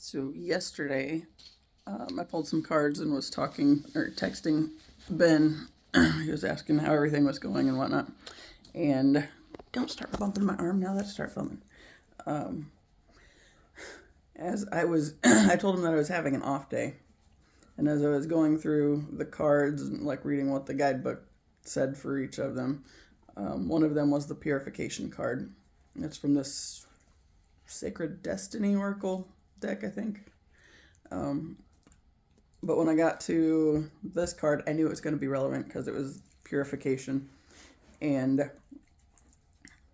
So yesterday, I pulled some cards and was talking or texting Ben. He was asking how everything was going and whatnot. And don't start bumping my arm now that I start filming. As I was, I told him that I was having an off day. And as I was going through the cards and like reading what the guidebook said for each of them, one of them was the purification card. It's from this Sacred Destiny Oracle deck, I think. But when I got to this card, I knew it was going to be relevant because it was purification. And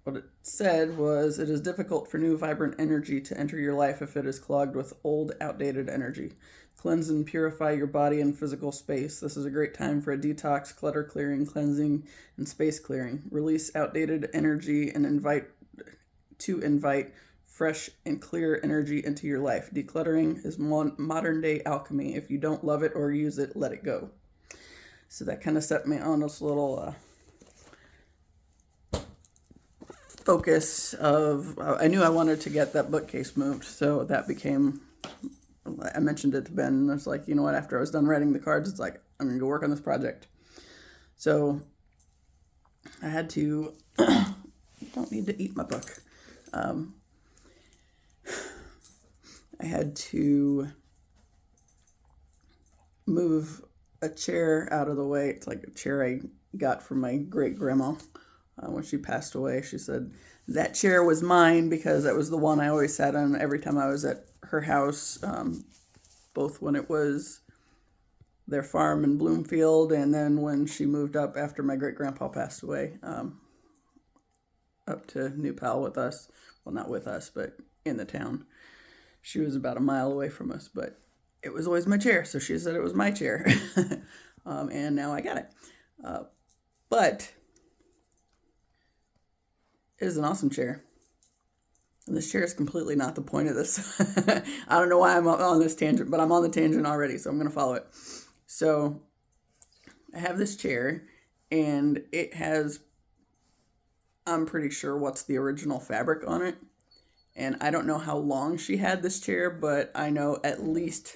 what it said was, it is difficult for new vibrant energy to enter your life if it is clogged with old, outdated energy. Cleanse and purify your body and physical space. This is a great time for a detox, clutter clearing, cleansing, and space clearing. Release outdated energy and invite fresh and clear energy into your life. Decluttering is modern day alchemy. If you don't love it or use it, let it go. So that kind of set me on this little focus of, I knew I wanted to get that bookcase moved. So that became, I mentioned it to Ben, and I was like, you know what, after I was done writing the cards, it's like, I'm going to go work on this project. So I had to, you don't need to eat my book. I had to move a chair out of the way. It's like a chair I got from my great grandma when she passed away. She said that chair was mine because that was the one I always sat on every time I was at her house, both when it was their farm in Bloomfield and then when she moved up after my great grandpa passed away, up to New Pal with us. Well, not with us, but in the town. She was about a mile away from us, but it was always my chair. So she said it was my chair. And now I got it. But it is an awesome chair. And this chair is completely not the point of this. I don't know why I'm on this tangent, but I'm on the tangent already, so I'm going to follow it. So I have this chair, and it has, I'm pretty sure what's the original fabric on it. And I don't know how long she had this chair, but I know at least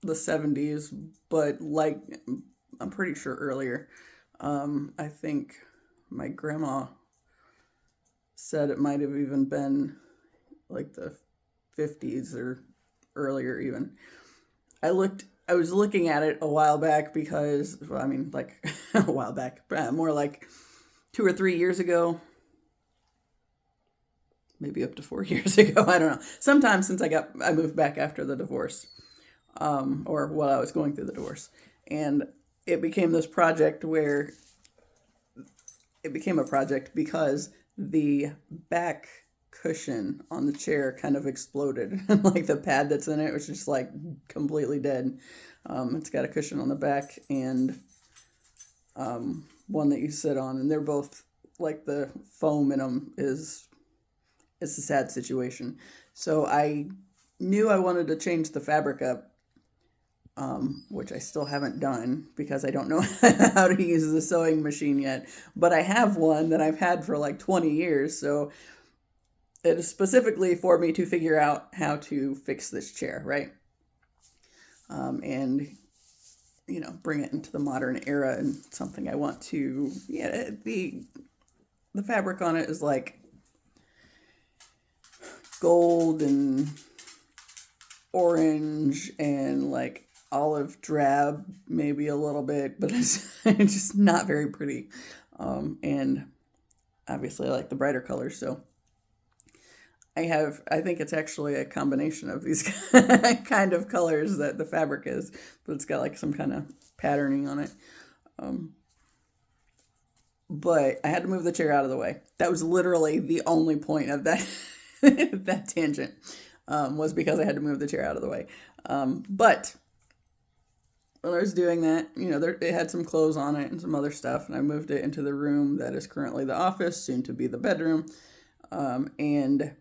the 70s, but like, I'm pretty sure earlier. I think my grandma said it might have even been like the 50s or earlier even. I was looking at it a while back because, well, I mean, like a while back, more like 2 or 3 years ago. Maybe up to 4 years ago. I don't know. Sometime since I moved back after the divorce, or while I was going through the divorce. And it became this project where it became a project because the back cushion on the chair kind of exploded. And like the pad that's in it was just like completely dead. It's got a cushion on the back and one that you sit on. And they're both like the foam in them it's a sad situation. So I knew I wanted to change the fabric up, which I still haven't done because I don't know how to use the sewing machine yet. But I have one that I've had for like 20 years. So it is specifically for me to figure out how to fix this chair, right? And, you know, bring it into the modern era and something I want to, yeah, the fabric on it is like gold and orange and like olive drab, maybe a little bit, but it's just not very pretty. And obviously I like the brighter colors. So I think it's actually a combination of these kind of colors that the fabric is, but it's got like some kind of patterning on it. But I had to move the chair out of the way. That was literally the only point of that that tangent, was because I had to move the chair out of the way. But when I was doing that, you know, it had some clothes on it and some other stuff, and I moved it into the room that is currently the office, soon to be the bedroom, and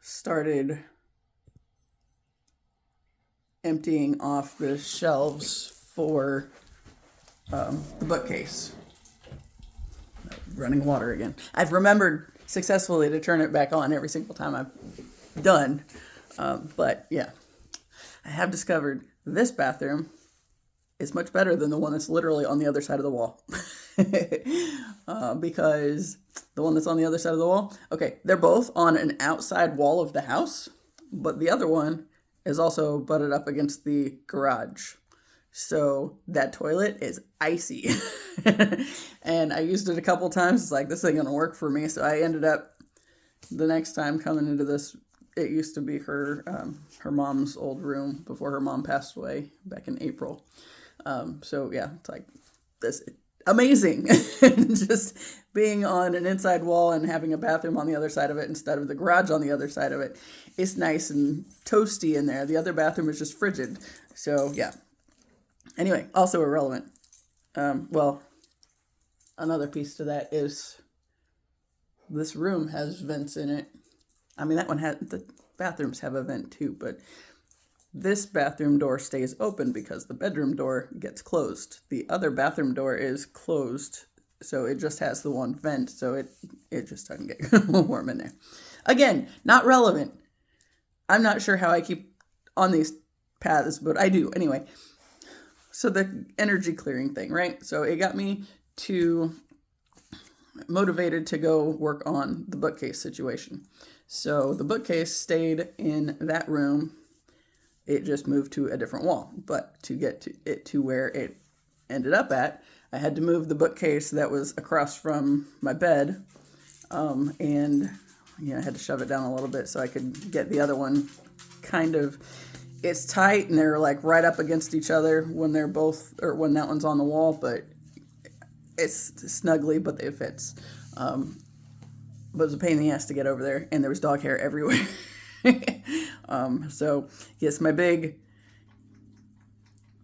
started emptying off the shelves for the bookcase. Running water again. I've remembered successfully to turn it back on every single time I've done. But yeah, I have discovered this bathroom is much better than the one that's literally on the other side of the wall. Because the one that's on the other side of the wall, okay, they're both on an outside wall of the house, but the other one is also butted up against the garage. So that toilet is icy. And I used it a couple times. It's like, this ain't gonna work for me. So I ended up the next time coming into this, it used to be her mom's old room before her mom passed away back in April. So yeah, it's like this amazing. Just being on an inside wall and having a bathroom on the other side of it instead of the garage on the other side of it. It's nice and toasty in there. The other bathroom is just frigid. So yeah. Anyway, also irrelevant. Well, another piece to that is this room has vents in it. I mean, that one had, the bathrooms have a vent too, but this bathroom door stays open because the bedroom door gets closed. The other bathroom door is closed, so it just has the one vent, so it just doesn't get warm in there. Again, not relevant. I'm not sure how I keep on these paths, but I do. Anyway, so the energy clearing thing, right? So it got me motivated to go work on the bookcase situation. So the bookcase stayed in that room. It just moved to a different wall. But to get to it to where it ended up at, I had to move the bookcase that was across from my bed. And I had to shove it down a little bit so I could get the other one kind of, it's tight and they're like right up against each other when they're both, or when that one's on the wall, but it's snugly, but it fits. But it was a pain in the ass to get over there, and there was dog hair everywhere. So yes, my big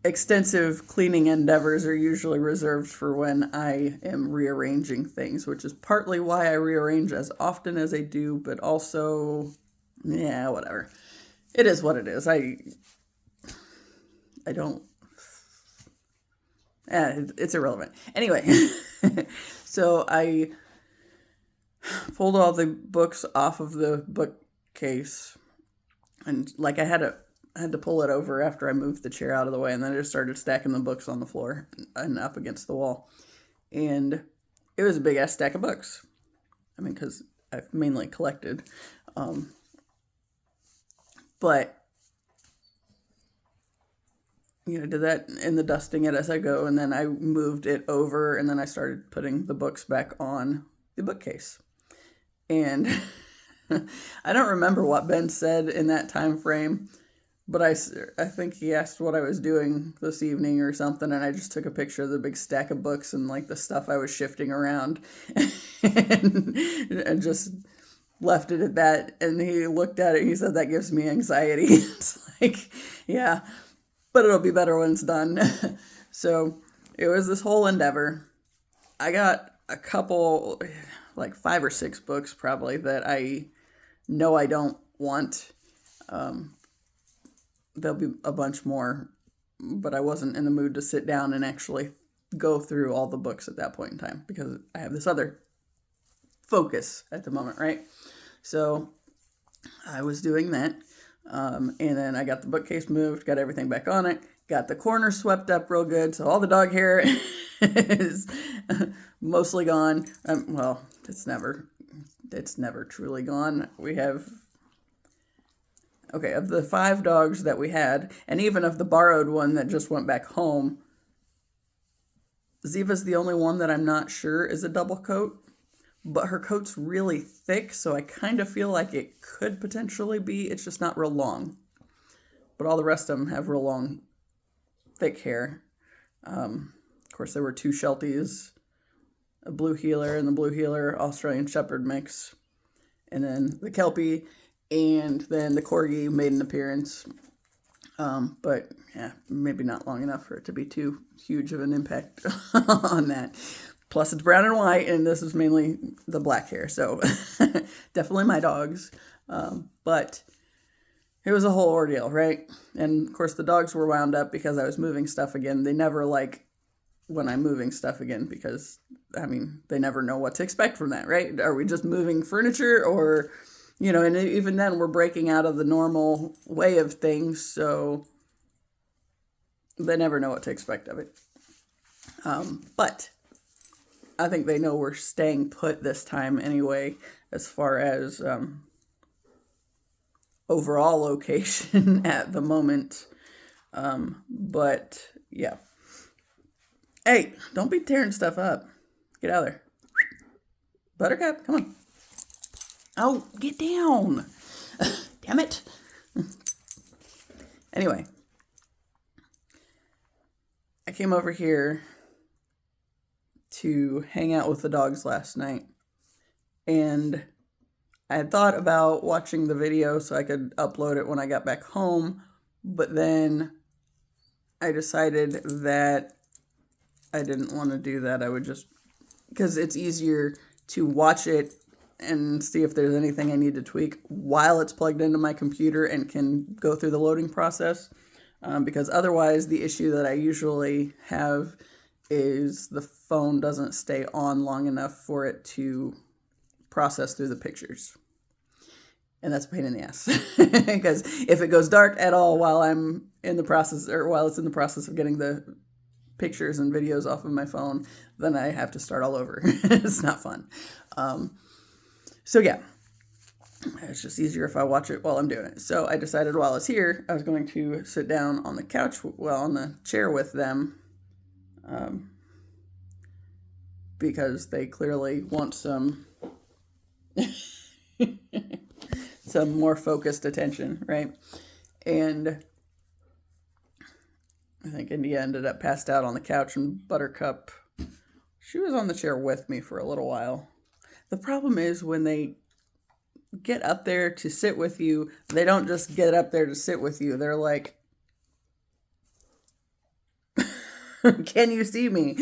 extensive cleaning endeavors are usually reserved for when I am rearranging things, which is partly why I rearrange as often as I do, but also, yeah, whatever. It is what it is. I don't, it's irrelevant. Anyway, so I pulled all the books off of the bookcase, and like I had to pull it over after I moved the chair out of the way, and then I just started stacking the books on the floor and up against the wall. And it was a big ass stack of books. I mean, because I've mainly collected. But did that in the dusting it as I go, and then I moved it over, and then I started putting the books back on the bookcase. And I don't remember what Ben said in that time frame, but I think he asked what I was doing this evening or something, and I just took a picture of the big stack of books and like the stuff I was shifting around and just left it at that. And he looked at it and he said, "That gives me anxiety." It's like, yeah, but it'll be better when it's done. So it was this whole endeavor. I got a couple, like 5 or 6 books probably, that I know I don't want. There'll be a bunch more, but I wasn't in the mood to sit down and actually go through all the books at that point in time because I have this other focus at the moment, right? So I was doing that. And then I got the bookcase moved, got everything back on it, got the corner swept up real good. So all the dog hair is mostly gone. Well, it's never truly gone. We have, of the 5 dogs that we had, and even of the borrowed one that just went back home, Ziva's the only one that I'm not sure is a double coat, but her coat's really thick, so I kind of feel like it could potentially be. It's just not real long. But all the rest of them have real long, thick hair. Of course, there were 2 Shelties, a Blue Heeler and the Blue Heeler Australian Shepherd mix, and then the Kelpie, and then the Corgi made an appearance. But yeah, maybe not long enough for it to be too huge of an impact on that. Plus it's brown and white, and this is mainly the black hair, so definitely my dogs. But it was a whole ordeal, right? And of course the dogs were wound up because I was moving stuff again. They never when I'm moving stuff again, because I mean, they never know what to expect from that, right? Are we just moving furniture, or, and even then we're breaking out of the normal way of things, so they never know what to expect of it. But I think they know we're staying put this time anyway, as far as overall location at the moment. But yeah. Hey, don't be tearing stuff up. Get out of there. Buttercup, come on. Oh, get down. Damn it. Anyway, I came over here to hang out with the dogs last night, and I had thought about watching the video so I could upload it when I got back home, but then I decided that I didn't want to do that. I would just, because it's easier to watch it and see if there's anything I need to tweak while it's plugged into my computer and can go through the loading process. Because otherwise, the issue that I usually have is the phone doesn't stay on long enough for it to process through the pictures. And that's a pain in the ass. Because if it goes dark at all while I'm in the process, or while it's in the process of getting the pictures and videos off of my phone, then I have to start all over. It's not fun. So yeah, it's just easier if I watch it while I'm doing it. So I decided while I was here, I was going to sit down on the couch, on the chair with them, because they clearly want some some more focused attention, right? And I think India ended up passed out on the couch, and Buttercup, she was on the chair with me for a little while. The problem is when they get up there to sit with you, they don't just get up there to sit with you. They're like, can you see me?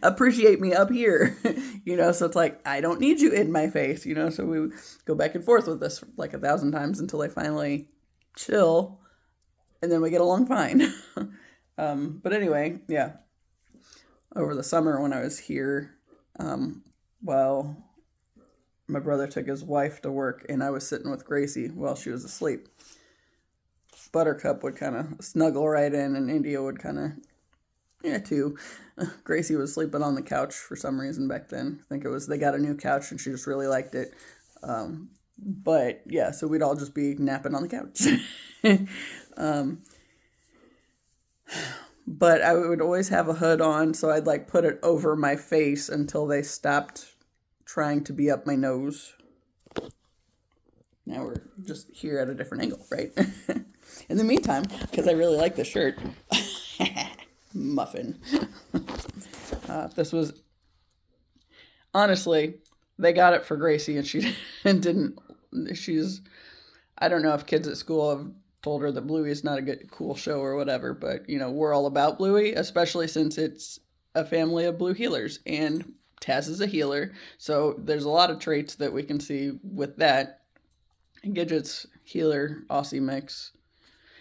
Appreciate me up here. So it's like, I don't need you in my face, so we go back and forth with this like 1,000 times until they finally chill, and then we get along fine. But anyway, yeah, over the summer when I was here, while my brother took his wife to work and I was sitting with Gracie while she was asleep, Buttercup would kind of snuggle right in, and India would kind of, too. Gracie was sleeping on the couch for some reason back then. I think it was they got a new couch and she just really liked it. But yeah, so we'd all just be napping on the couch. But I would always have a hood on, so I'd like put it over my face until they stopped trying to be up my nose. Now we're just here at a different angle, right? In the meantime, because I really like this shirt, muffin. This was, honestly, they got it for Gracie, and she didn't, I don't know if kids at school have told her that Bluey is not a cool show or whatever, but, we're all about Bluey, especially since it's a family of blue healers, and Taz is a healer, so there's a lot of traits that we can see with that. And Gidget's healer, Aussie mix.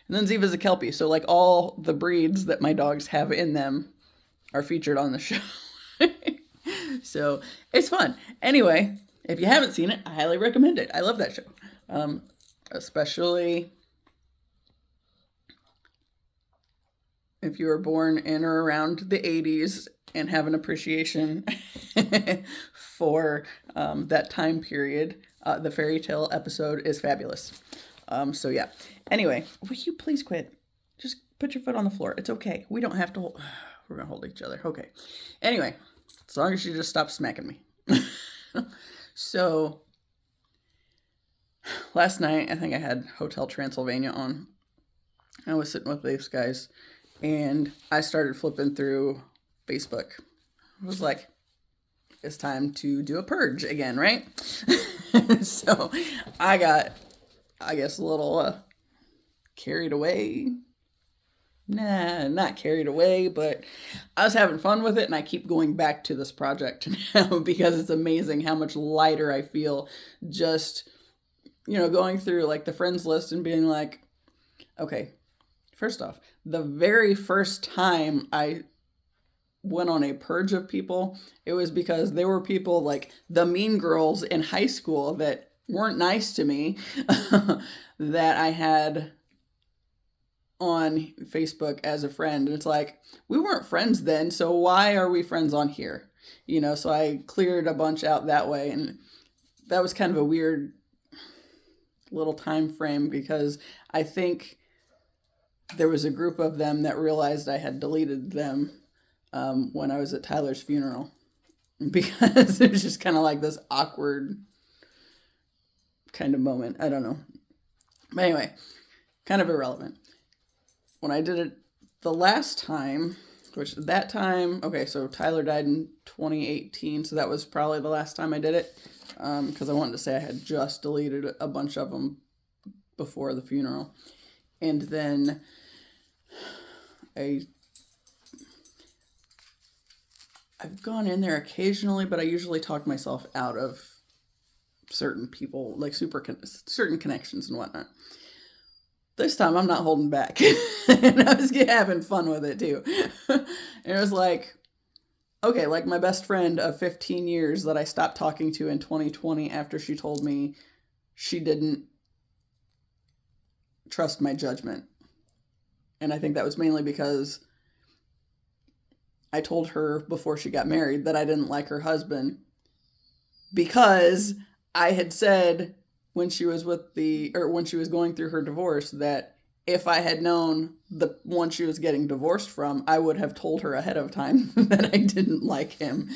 And then Ziva's a Kelpie, so like all the breeds that my dogs have in them are featured on the show. So it's fun. Anyway, if you haven't seen it, I highly recommend it. I love that show. Especially if you were born in or around the 80s and have an appreciation for that time period. The Fairytale episode is fabulous. So yeah. Anyway, will you please quit? Just put your foot on the floor. It's okay. We don't have to hold... We're going to hold each other. Okay. Anyway, as long as you just stop smacking me. So, last night, I think I had Hotel Transylvania on. I was sitting with these guys, and I started flipping through Facebook. I was like, it's time to do a purge again, right? So, I got, I guess, a little carried away. Nah, not carried away, but I was having fun with it, and I keep going back to this project now because it's amazing how much lighter I feel just, going through like the friends list and being like, okay, first off, the very first time I went on a purge of people, it was because there were people like the mean girls in high school that weren't nice to me that I had on Facebook as a friend. And it's like, we weren't friends then, so why are we friends on here? So I cleared a bunch out that way. And that was kind of a weird little time frame because I think there was a group of them that realized I had deleted them when I was at Tyler's funeral, because it was just kind of like this awkward kind of moment. I don't know. But anyway, kind of irrelevant. When I did it the last time, which that time, okay, so Tyler died in 2018, so that was probably the last time I did it, because I wanted to say I had just deleted a bunch of them before the funeral. And then I've gone in there occasionally, but I usually talk myself out of certain people, like certain connections and whatnot. This time I'm not holding back. And I was having fun with it too. And it was like, okay, like my best friend of 15 years that I stopped talking to in 2020 after she told me she didn't trust my judgment. And I think that was mainly because I told her before she got married that I didn't like her husband, because I had said when she was when she was going through her divorce that if I had known the one she was getting divorced from, I would have told her ahead of time that I didn't like him.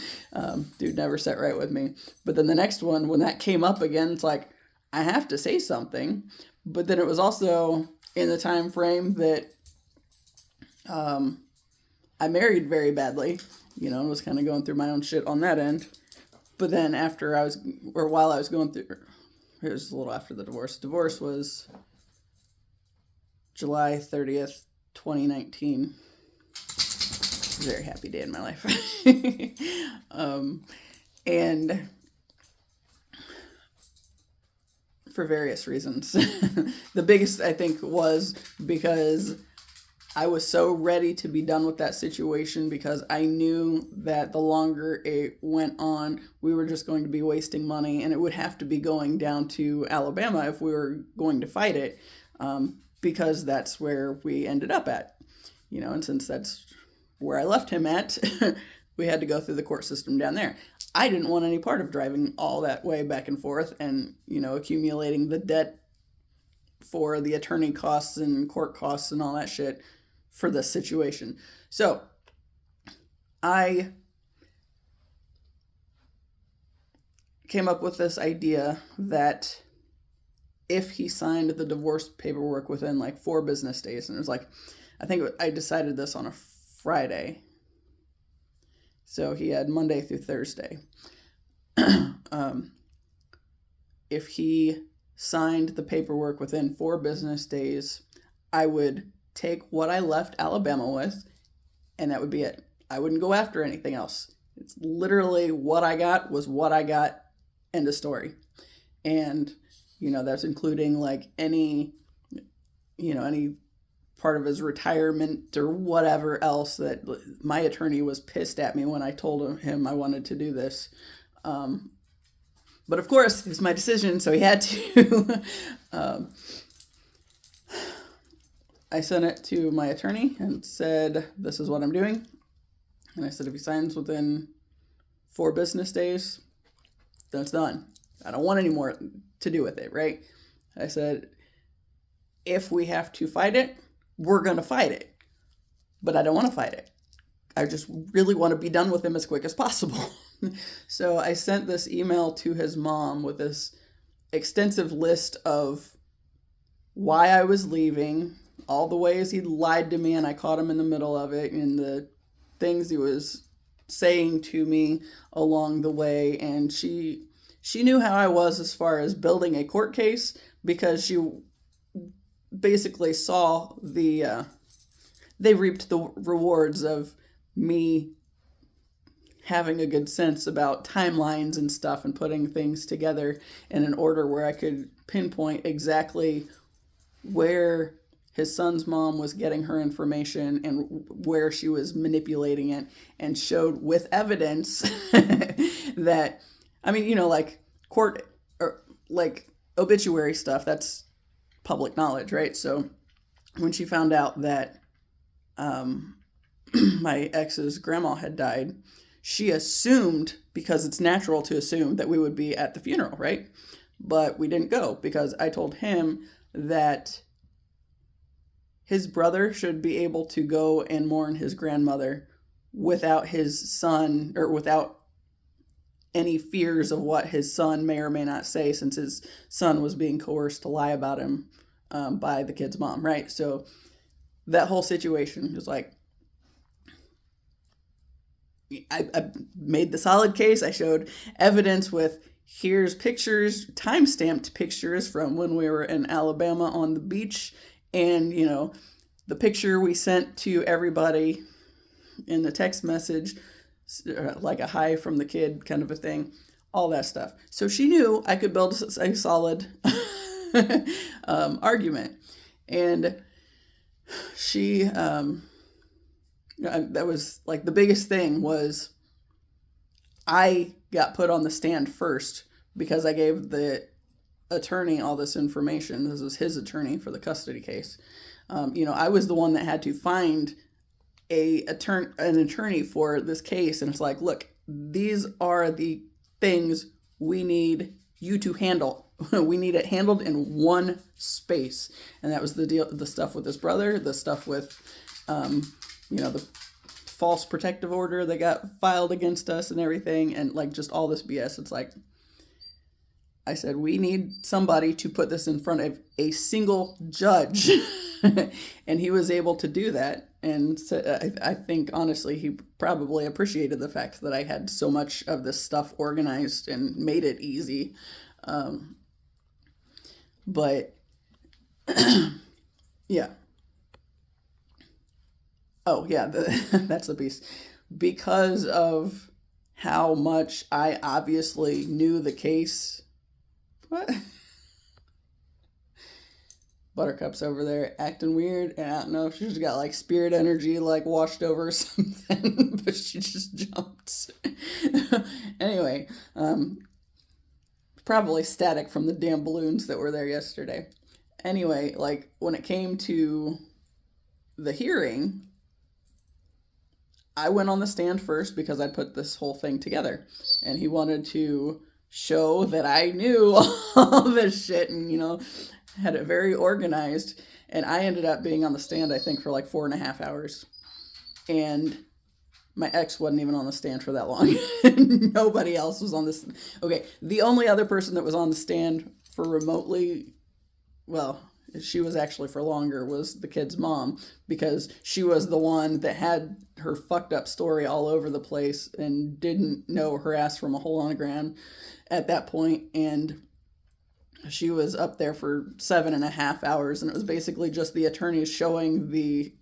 Dude never sat right with me. But then the next one, when that came up again, it's like, I have to say something. But then it was also in the time frame that I married very badly, and was kind of going through my own shit on that end. But then while I was going through, it was a little after the divorce. Divorce was July 30th, 2019. Very happy day in my life. And for various reasons. The biggest, I think, was because I was so ready to be done with that situation, because I knew that the longer it went on, we were just going to be wasting money, and it would have to be going down to Alabama if we were going to fight it, because that's where we ended up at, and since that's where I left him at, we had to go through the court system down there. I didn't want any part of driving all that way back and forth and, accumulating the debt for the attorney costs and court costs and all that shit for this situation. So I came up with this idea that if he signed the divorce paperwork within like 4 business days, and it was like, I think I decided this on a Friday. So he had Monday through Thursday. If he signed the paperwork within 4 business days, I would take what I left Alabama with, and that would be it. I wouldn't go after anything else. It's literally what I got was what I got, end of story. And, that's including like any part of his retirement or whatever else that my attorney was pissed at me when I told him I wanted to do this. But of course, it was my decision, so he had to. I sent it to my attorney and said, this is what I'm doing. And I said, if he signs within 4 business days, then it's done. I don't want any more to do with it, right? I said, if we have to fight it, we're going to fight it. But I don't want to fight it. I just really want to be done with him as quick as possible. So I sent this email to his mom with this extensive list of why I was leaving, all the ways he lied to me and I caught him in the middle of it, and the things he was saying to me along the way. And she knew how I was as far as building a court case, because she basically saw they reaped the rewards of me having a good sense about timelines and stuff and putting things together in an order where I could pinpoint exactly where his son's mom was getting her information and where she was manipulating it, and showed with evidence that, I mean, like court or like obituary stuff, that's public knowledge, right? So when she found out that my ex's grandma had died, she assumed, because it's natural to assume, that we would be at the funeral, right? But we didn't go because I told him that his brother should be able to go and mourn his grandmother without his son, or without any fears of what his son may or may not say, since his son was being coerced to lie about him by the kid's mom, right? So that whole situation was like, I made the solid case. I showed evidence with, here's pictures, time-stamped pictures from when we were in Alabama on the beach, and, the picture we sent to everybody in the text message, like a hi from the kid kind of a thing, all that stuff. So she knew I could build a solid argument. And she, that was like the biggest thing, was I got put on the stand first because I gave the attorney all this information. This was his attorney for the custody case. I was the one that had to find an attorney for this case. And it's like, look, these are the things we need you to handle. We need it handled in one space. And that was the deal, the stuff with his brother, the stuff with, the false protective order that got filed against us and everything. And like just all this BS. It's like, I said, we need somebody to put this in front of a single judge. And he was able to do that. And so I think, honestly, he probably appreciated the fact that I had so much of this stuff organized and made it easy. But, yeah. Oh, yeah, that's the piece. Because of how much I obviously knew the case. What? Buttercup's over there acting weird, and I don't know if she's got like spirit energy like washed over or something, but she just jumped. Anyway, probably static from the damn balloons that were there yesterday. Anyway, like when it came to the hearing, I went on the stand first because I put this whole thing together, and he wanted to show that I knew all this shit and, had it very organized. And I ended up being on the stand, I think, for like 4.5 hours. And my ex wasn't even on the stand for that long. Nobody else was on this. Okay, the only other person that was on the stand for remotely, well, she was actually for longer, was the kid's mom, because she was the one that had her fucked up story all over the place and didn't know her ass from a hole on the ground at that point. And she was up there for 7.5 hours, and it was basically just the attorneys showing the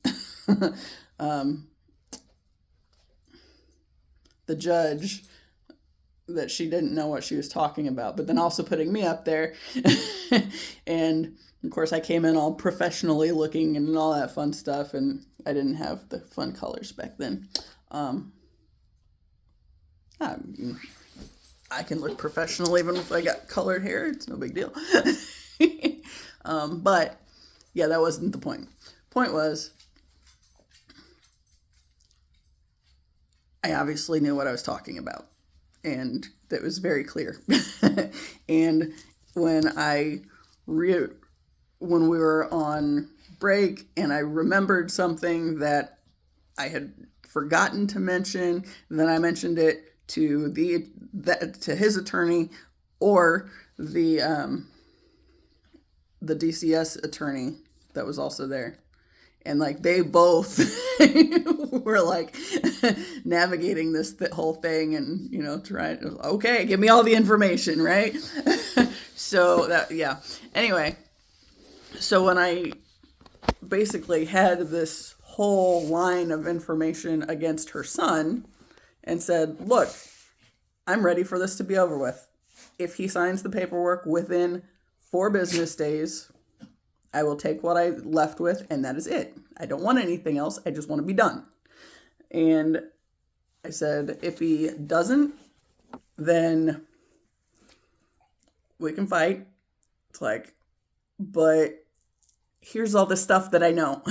the judge that she didn't know what she was talking about, but then also putting me up there. And of course I came in all professionally looking and all that fun stuff, and I didn't have the fun colors back then. I can look professional even if I got colored hair. It's no big deal. But yeah, that wasn't the point. Point was, I obviously knew what I was talking about, and that was very clear. And when when we were on break and I remembered something that I had forgotten to mention, then I mentioned it to to his attorney or the DCS attorney that was also there. And like they both were like navigating this whole thing and, trying to, okay, give me all the information, right? So that, yeah. Anyway, so when I basically had this whole line of information against her son and said, look, I'm ready for this to be over with. If he signs the paperwork within 4 business days, I will take what I left with, and that is it. I don't want anything else. I just want to be done. And I said, if he doesn't, then we can fight. It's like, but here's all the stuff that I know.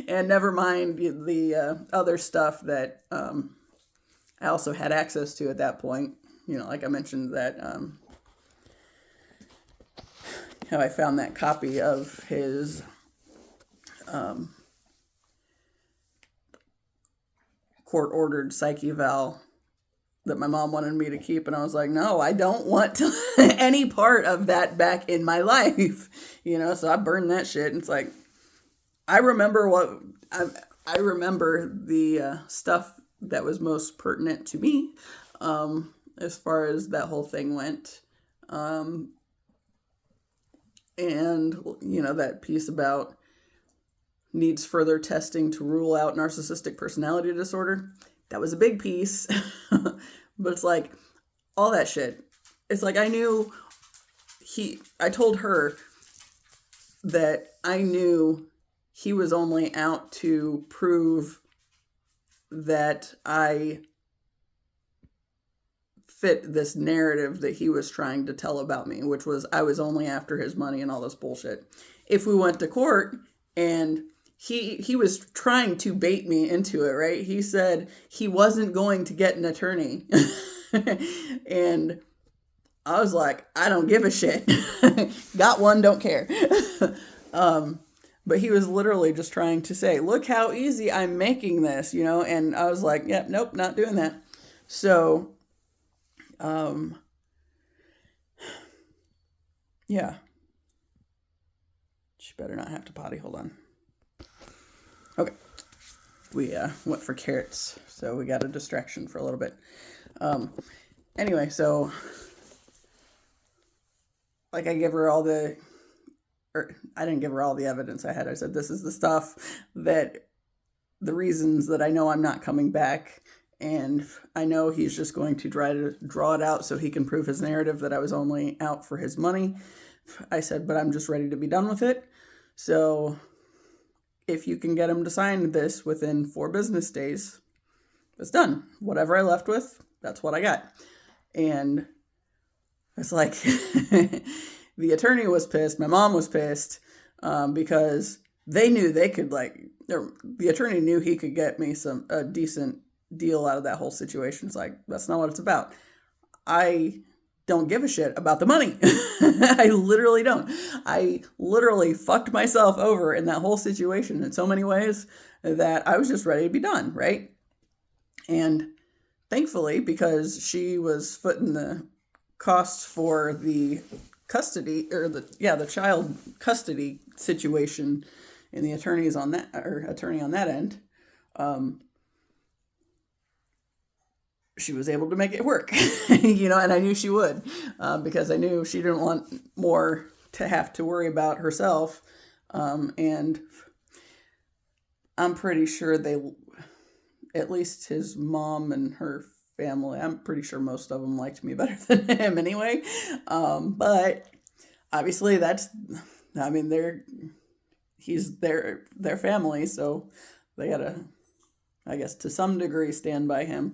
And never mind the other stuff that I also had access to at that point. Like I mentioned that how I found that copy of his court-ordered psych eval that my mom wanted me to keep, and I was like, no, I don't want any part of that back in my life, so I burned that shit. And it's like, I remember I remember the stuff that was most pertinent to me as far as that whole thing went. And, that piece about needs further testing to rule out narcissistic personality disorder. That was a big piece. But it's like, all that shit. It's like, I told her that I knew he was only out to prove that I fit this narrative that he was trying to tell about me, which was I was only after his money and all this bullshit. If we went to court and he was trying to bait me into it, right? He said he wasn't going to get an attorney. And I was like, I don't give a shit. Got one, don't care. But he was literally just trying to say, look how easy I'm making this, and I was like, yeah, nope, not doing that. So, yeah. She better not have to potty. Hold on. Okay. We went for carrots, so we got a distraction for a little bit. Anyway, so like I gave her all I didn't give her all the evidence I had. I said, this is the stuff the reasons that I know I'm not coming back. And I know he's just going to try to draw it out so he can prove his narrative that I was only out for his money. I said, but I'm just ready to be done with it. So if you can get him to sign this within 4 business days, it's done. Whatever I left with, that's what I got. And it's like, the attorney was pissed. My mom was pissed because they knew they could the attorney knew he could get me a decent deal out of that whole situation. It's like, that's not what it's about. I don't give a shit about the money. I literally don't. I literally fucked myself over in that whole situation in so many ways that I was just ready to be done, right? And thankfully, because she was footing the costs for the custody or the child custody situation, and the attorney on that end, she was able to make it work, and I knew she would, because I knew she didn't want more to have to worry about herself. And I'm pretty sure at least his mom and her family, I'm pretty sure most of them liked me better than him anyway. But obviously he's their family, so they gotta, I guess, to some degree stand by him.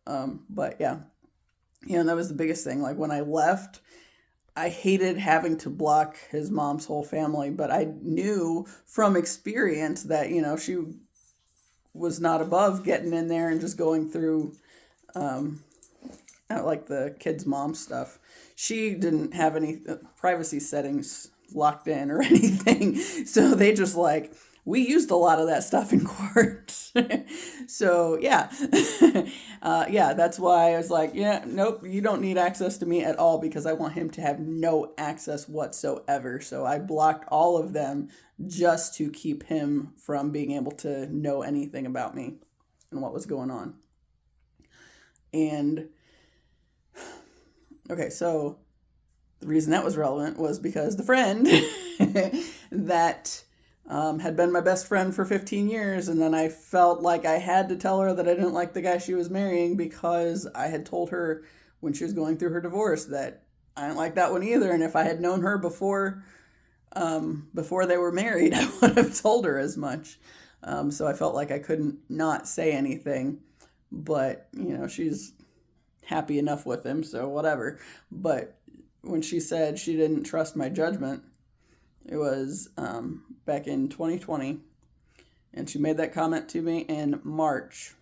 But yeah, that was the biggest thing. Like when I left, I hated having to block his mom's whole family, but I knew from experience that, she was not above getting in there and just going through, like the kid's mom stuff. She didn't have any privacy settings locked in or anything. So they just we used a lot of that stuff in court. So yeah, that's why I was like, yeah, nope, you don't need access to me at all, because I want him to have no access whatsoever. So I blocked all of them just to keep him from being able to know anything about me and what was going on. And okay, so the reason that was relevant was because the friend that had been my best friend for 15 years, and then I felt like I had to tell her that I didn't like the guy she was marrying, because I had told her when she was going through her divorce that I didn't like that one either, and if I had known her before before they were married, I would have told her as much. So I felt like I couldn't not say anything. But, she's happy enough with him, so whatever. But when she said she didn't trust my judgment, it was back in 2020. And she made that comment to me in March.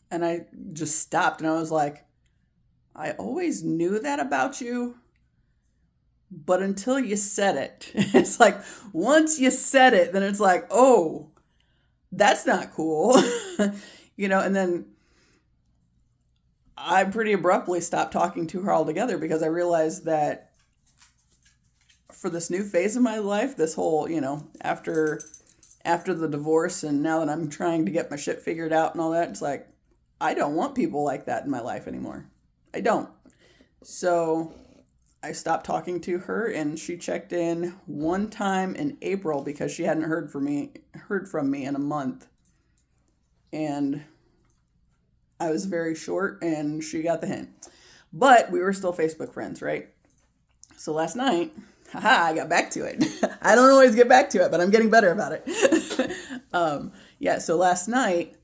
And I just stopped and I was like, I always knew that about you. But until you said it, it's like once you said it, then it's like, oh, that's not cool. And then I pretty abruptly stopped talking to her altogether because I realized that for this new phase of my life, this whole, after the divorce and now that I'm trying to get my shit figured out and all that, it's like, I don't want people like that in my life anymore. I don't. So I stopped talking to her and she checked in one time in April because she hadn't heard from me in a month. And I was very short and she got the hint. But we were still Facebook friends, right? So last night, I got back to it. I don't always get back to it, but I'm getting better about it. So last night,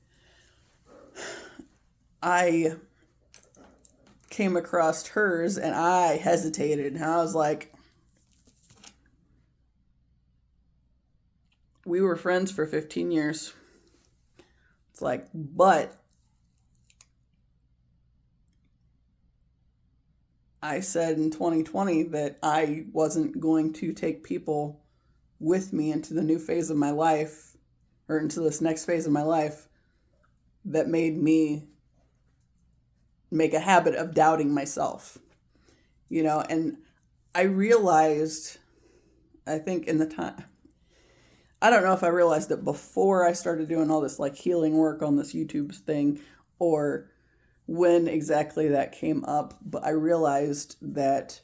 I came across hers and I hesitated. And I was like, we were friends for 15 years. It's like, but I said in 2020 that I wasn't going to take people with me into the new phase of my life or into this next phase of my life that made me make a habit of doubting myself, and I realized, I think in the time, I don't know if I realized it before I started doing all this like healing work on this YouTube thing or when exactly that came up, but I realized that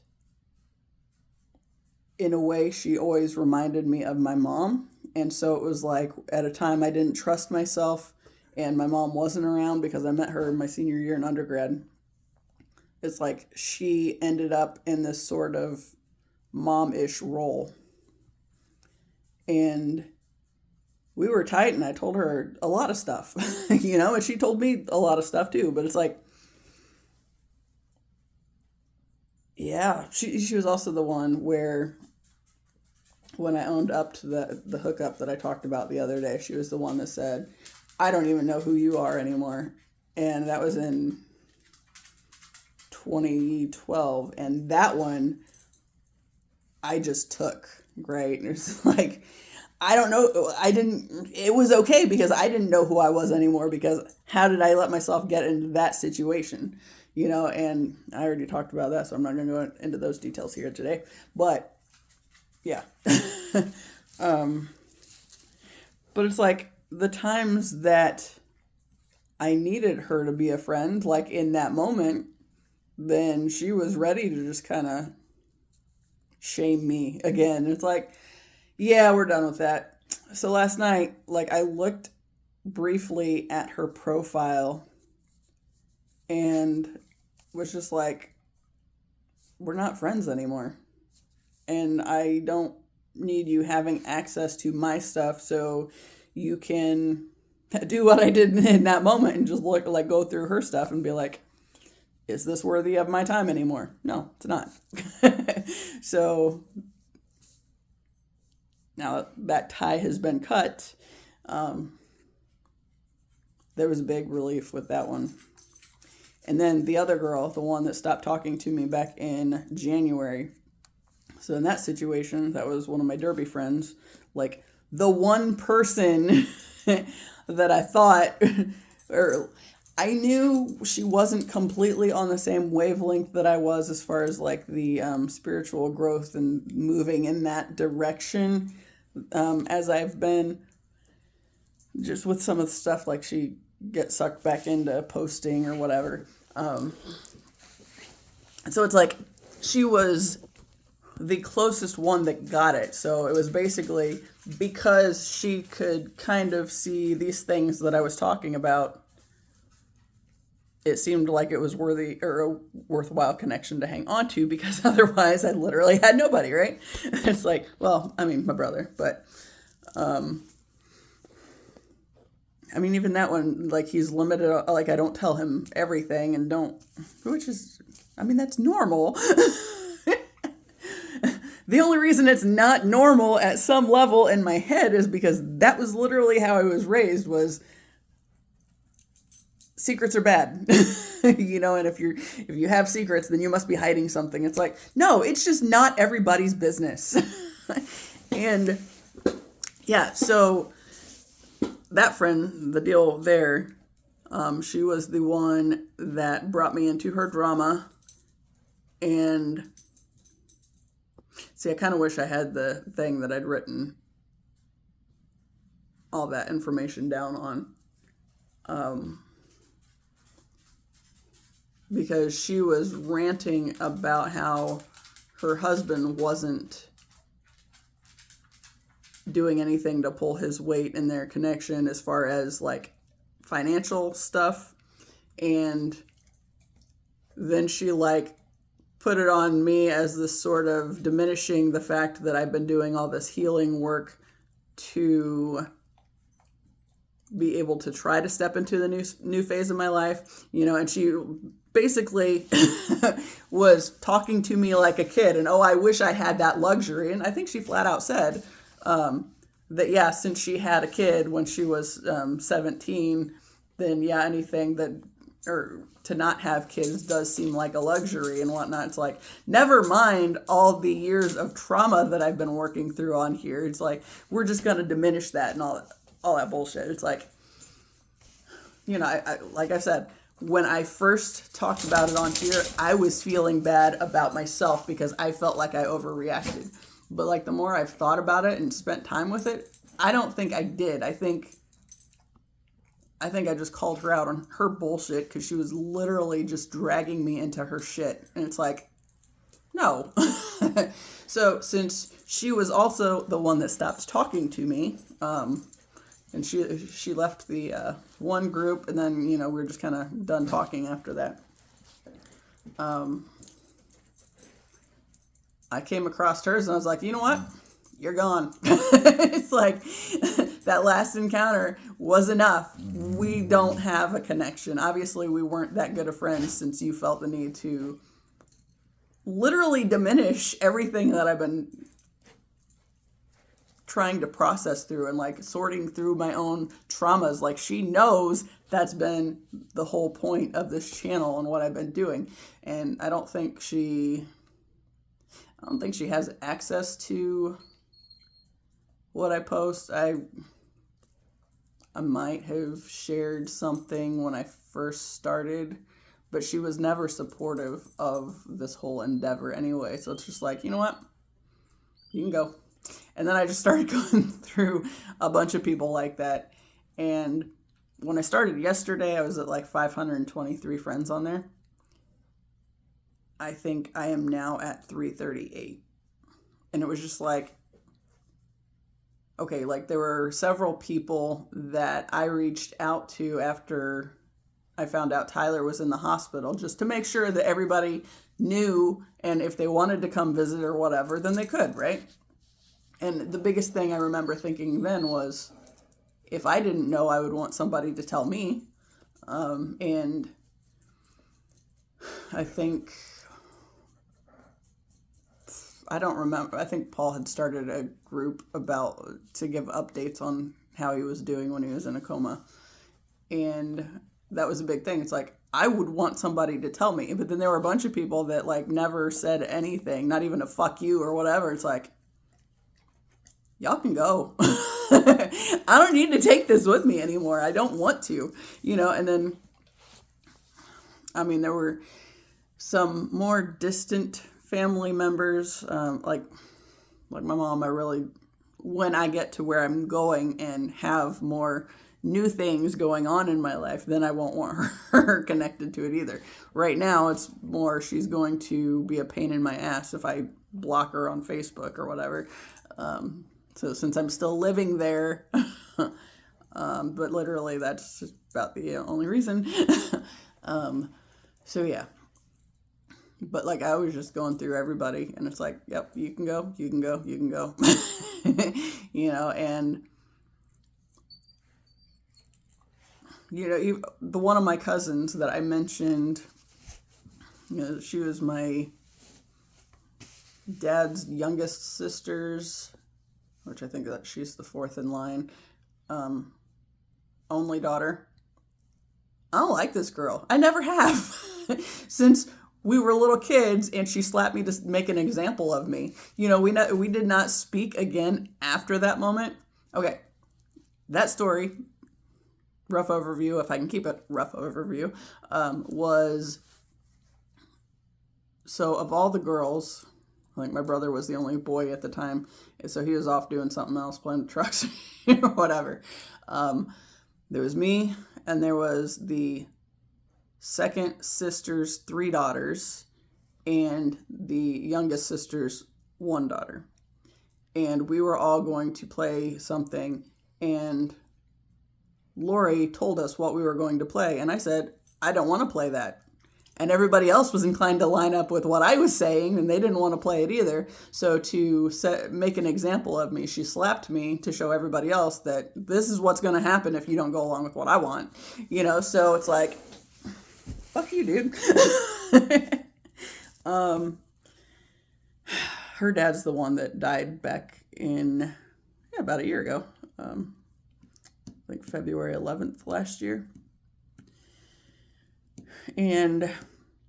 in a way she always reminded me of my mom. And so it was like at a time I didn't trust myself and my mom wasn't around because I met her in my senior year in undergrad. It's like she ended up in this sort of mom-ish role. And we were tight and I told her a lot of stuff, and she told me a lot of stuff too. But it's like, yeah, she was also the one where when I owned up to the hookup that I talked about the other day, she was the one that said, I don't even know who you are anymore. And that was in 2012. And that one I just took, right? And it's like, I don't know. It was okay because I didn't know who I was anymore because how did I let myself get into that situation? And I already talked about that, so I'm not going to go into those details here today. But yeah. But it's like the times that I needed her to be a friend, like in that moment, then she was ready to just kind of shame me again. It's like, yeah, we're done with that. So last night, like I looked briefly at her profile and was just like, we're not friends anymore. And I don't need you having access to my stuff so you can do what I did in that moment and just go through her stuff and be like, is this worthy of my time anymore? No, it's not. So now that tie has been cut, there was a big relief with that one. And then the other girl, the one that stopped talking to me back in January. So in that situation, that was one of my derby friends, like the one person that I thought, or I knew she wasn't completely on the same wavelength that I was as far as like the spiritual growth and moving in that direction as I've been, just with some of the stuff, like she gets sucked back into posting or whatever. So it's like she was the closest one that got it. So it was basically because she could kind of see these things that I was talking about it seemed like it was worthy or a worthwhile connection to hang on to, because otherwise I literally had nobody, right? It's like, well, I mean, my brother, but I mean, even that one, like, he's limited, like, I don't tell him everything and don't, which is, I mean, that's normal. The only reason it's not normal at some level in my head is because that was literally how I was raised, was secrets are bad. And if you have secrets, then you must be hiding something. It's like, no, it's just not everybody's business. And yeah, so that friend, the deal there, she was the one that brought me into her drama. And see, I kind of wish I had the thing that I'd written all that information down on. Because she was ranting about how her husband wasn't doing anything to pull his weight in their connection as far as like financial stuff. And then she like put it on me as this sort of diminishing the fact that I've been doing all this healing work to be able to try to step into the new phase of my life, and she basically was talking to me like a kid, and I wish I had that luxury. And I think she flat out said that, yeah, since she had a kid when she was 17, then yeah, anything that, or to not have kids does seem like a luxury and whatnot. It's like, never mind all the years of trauma that I've been working through on here. It's like, we're just going to diminish that and all that bullshit. It's like, I like I said, when I first talked about it on here, I was feeling bad about myself because I felt like I overreacted. But like the more I've thought about it and spent time with it, I don't think I did. I think I just called her out on her bullshit because she was literally just dragging me into her shit. And it's like, no. So since she was also the one that stopped talking to me, and she left the one group, and then, we were just kind of done talking after that. I came across hers, and I was like, you know what? You're gone. It's like, that last encounter was enough. We don't have a connection. Obviously, we weren't that good of friends since you felt the need to literally diminish everything that I've been trying to process through and like sorting through my own traumas. Like, she knows that's been the whole point of this channel and what I've been doing. And I don't think she has access to what I post. I might have shared something when I first started, but she was never supportive of this whole endeavor anyway. So it's just like, you know what? You can go. And then I just started going through a bunch of people like that. And when I started yesterday, I was at like 523 friends on there. I think I am now at 338. And it was just like, okay, like there were several people that I reached out to after I found out Tyler was in the hospital, just to make sure that everybody knew, and if they wanted to come visit or whatever, then they could, right? And the biggest thing I remember thinking then was, if I didn't know, I would want somebody to tell me. And I think, I don't remember, I think Paul had started a group to give updates on how he was doing when he was in a coma. And that was a big thing. It's like, I would want somebody to tell me. But then there were a bunch of people that like never said anything, not even a fuck you or whatever. It's like, y'all can go. I don't need to take this with me anymore. I don't want to, and then, I mean, there were some more distant family members, like my mom. When I get to where I'm going and have more new things going on in my life, then I won't want her connected to it either. Right now, it's more she's going to be a pain in my ass if I block her on Facebook or whatever. So since I'm still living there, but literally that's about the only reason. So yeah, but like I was just going through everybody, and it's like, yep, you can go, you can go, you can go, and the one of my cousins that I mentioned, she was my dad's youngest sister's, which I think that she's the fourth in line, only daughter. I don't like this girl. I never have. Since we were little kids and she slapped me to make an example of me. We did not speak again after that moment. Okay, that story, rough overview, if I can keep it rough overview, was, so of all the girls, I think my brother was the only boy at the time, so he was off doing something else, playing trucks or whatever. There was me, and there was the second sister's 3 daughters, and the youngest sister's 1 daughter. And we were all going to play something, and Lori told us what we were going to play, and I said, I don't want to play that. And everybody else was inclined to line up with what I was saying, and they didn't want to play it either. So to make an example of me, she slapped me to show everybody else that this is what's going to happen if you don't go along with what I want. So it's like, fuck you, dude. Her dad's the one that died back in, about a year ago. Like February 11th last year. And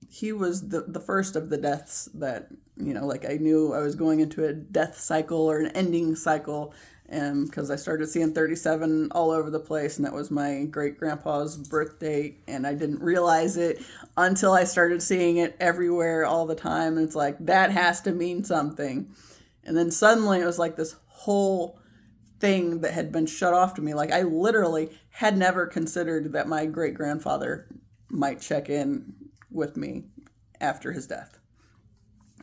he was the first of the deaths that, like I knew I was going into a death cycle or an ending cycle, because I started seeing 37 all over the place, and that was my great-grandpa's birth date, and I didn't realize it until I started seeing it everywhere all the time, and it's like, that has to mean something. And then suddenly it was like this whole thing that had been shut off to me. Like I literally had never considered that my great-grandfather might check in with me after his death.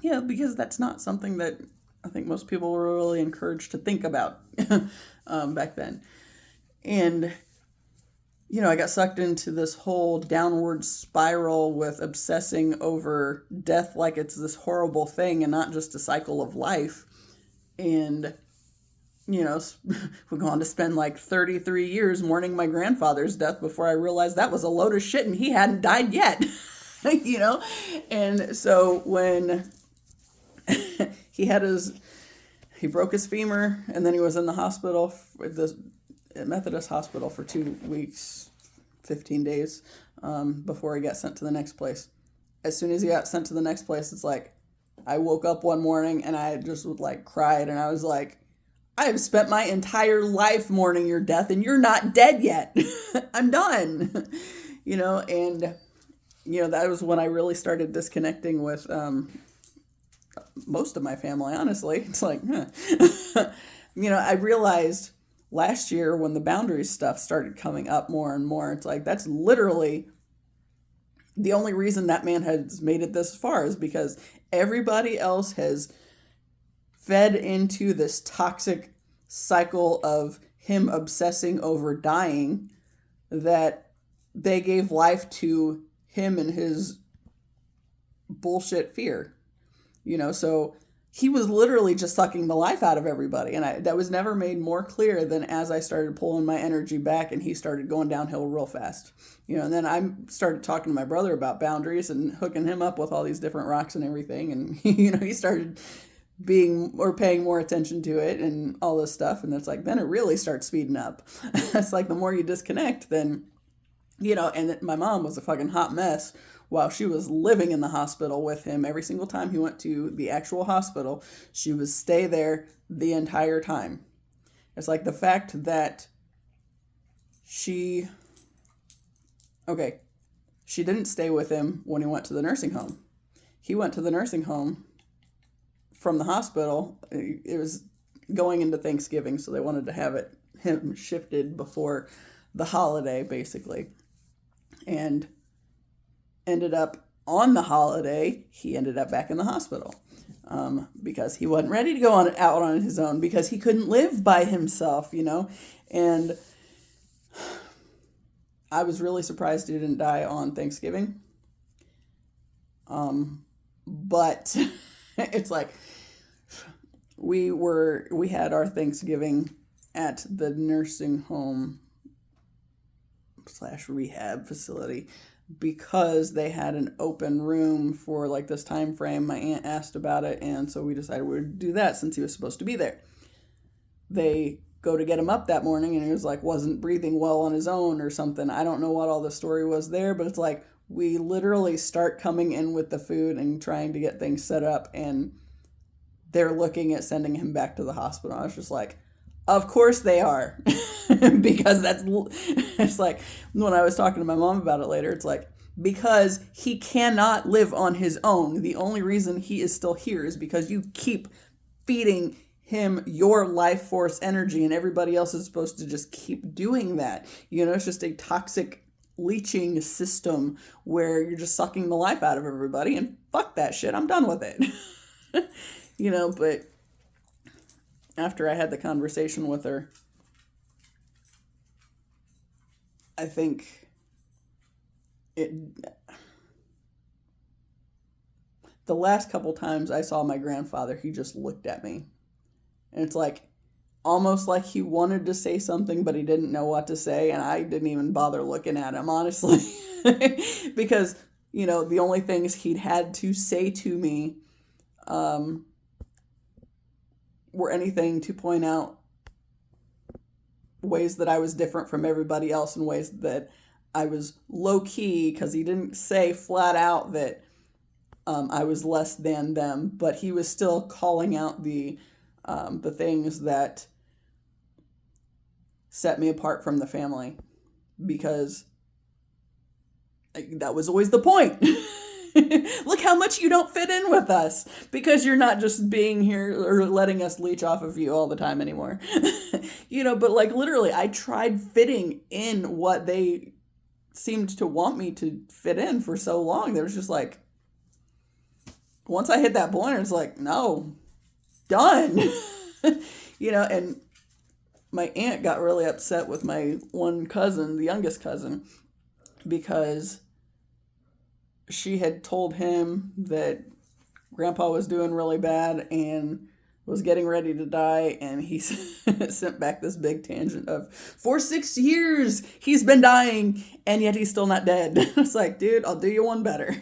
Because that's not something that I think most people were really encouraged to think about back then. And, I got sucked into this whole downward spiral with obsessing over death like it's this horrible thing and not just a cycle of life. And, we're going to spend like 33 years mourning my grandfather's death before I realized that was a load of shit and he hadn't died yet. And so when he broke his femur, and then he was in the hospital, the Methodist hospital, for 2 weeks, 15 days, before he got sent to the next place. As soon as he got sent to the next place, it's like, I woke up one morning and I just cried, and I was like, I have spent my entire life mourning your death and you're not dead yet. I'm done. And that was when I really started disconnecting with most of my family, honestly. It's like, I realized last year when the boundaries stuff started coming up more and more, it's like, that's literally the only reason that man has made it this far, is because everybody else has fed into this toxic cycle of him obsessing over dying, that they gave life to him and his bullshit fear. So he was literally just sucking the life out of everybody. And that was never made more clear than as I started pulling my energy back and he started going downhill real fast. And then I started talking to my brother about boundaries and hooking him up with all these different rocks and everything. And, he started paying more attention to it and all this stuff. And it's like, then it really starts speeding up. It's like the more you disconnect, then, and my mom was a fucking hot mess while she was living in the hospital with him. Every single time he went to the actual hospital, she would stay there the entire time. It's like the fact that she didn't stay with him when he went to the nursing home. He went to the nursing home from the hospital. It was going into Thanksgiving, so they wanted to have him shifted before the holiday, basically. And ended up on the holiday, he ended up back in the hospital because he wasn't ready to go out on his own, because he couldn't live by himself, And I was really surprised he didn't die on Thanksgiving. But it's like we had our Thanksgiving at the nursing home / rehab facility because they had an open room for like this time frame. My aunt asked about it, and so we decided we would do that since he was supposed to be there. They go to get him up that morning, and he was like wasn't breathing well on his own or something. I don't know what all the story was there, but it's like we literally start coming in with the food and trying to get things set up, and they're looking at sending him back to the hospital. I was just like, of course they are. Because it's like, when I was talking to my mom about it later, it's like, because he cannot live on his own. The only reason he is still here is because you keep feeding him your life force energy, and everybody else is supposed to just keep doing that. It's just a toxic leeching system where you're just sucking the life out of everybody, and fuck that shit. I'm done with it. But after I had the conversation with her, I think the last couple times I saw my grandfather, he just looked at me. And it's like, almost like he wanted to say something, but he didn't know what to say. And I didn't even bother looking at him, honestly. Because, the only things he'd had to say to me were anything to point out ways that I was different from everybody else, in ways that I was low key, because he didn't say flat out that I was less than them, but he was still calling out the things that set me apart from the family, because that was always the point. Look how much you don't fit in with us, because you're not just being here or letting us leech off of you all the time anymore. But like literally I tried fitting in what they seemed to want me to fit in for so long. There was just like, once I hit that point, it's like, no, done. And my aunt got really upset with my one cousin, the youngest cousin, because she had told him that Grandpa was doing really bad and was getting ready to die, and he sent back this big tangent of, for 6 years he's been dying and yet he's still not dead. It's like, dude, I'll do you one better.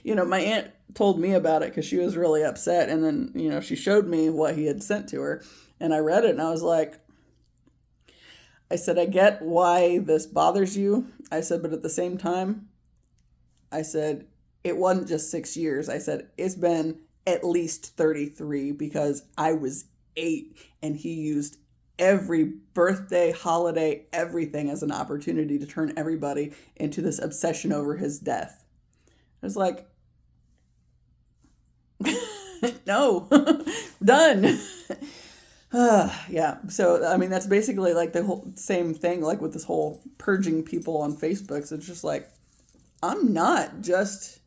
My aunt told me about it because she was really upset, and then she showed me what he had sent to her, and I read it, and I was like, I said, I get why this bothers you. I said, but at the same time, I said, it wasn't just 6 years. I said, it's been at least 33, because I was 8 and he used every birthday, holiday, everything as an opportunity to turn everybody into this obsession over his death. I was like, no, done. Yeah. So, I mean, that's basically like the whole same thing, like with this whole purging people on Facebook. So it's just like, I'm not just,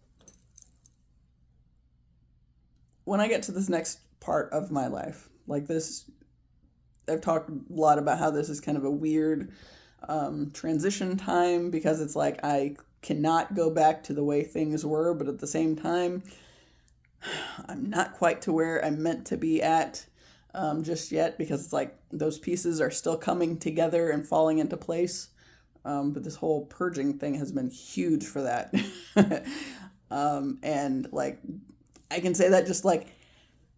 when I get to this next part of my life, like this, I've talked a lot about how this is kind of a weird transition time, because it's like I cannot go back to the way things were, but at the same time, I'm not quite to where I'm meant to be at just yet, because it's like those pieces are still coming together and falling into place. But this whole purging thing has been huge for that. And like, I can say that just like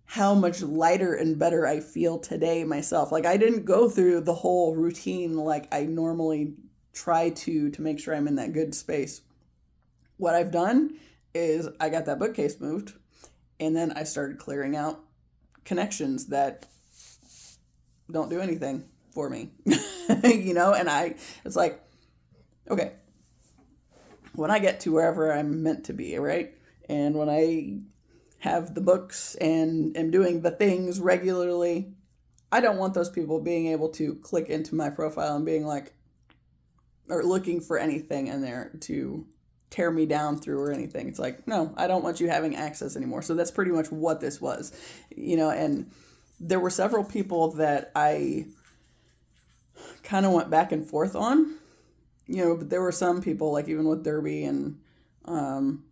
how much lighter and better I feel today myself. Like, I didn't go through the whole routine like I normally try to make sure I'm in that good space. What I've done is I got that bookcase moved, and then I started clearing out connections that don't do anything for me. And it's like, okay, when I get to wherever I'm meant to be, right? And when I have the books and am doing the things regularly, I don't want those people being able to click into my profile and being like, or looking for anything in there to tear me down through or anything. It's like, no, I don't want you having access anymore. So that's pretty much what this was, and there were several people that I kind of went back and forth on. but there were some people, like even with Derby and, um,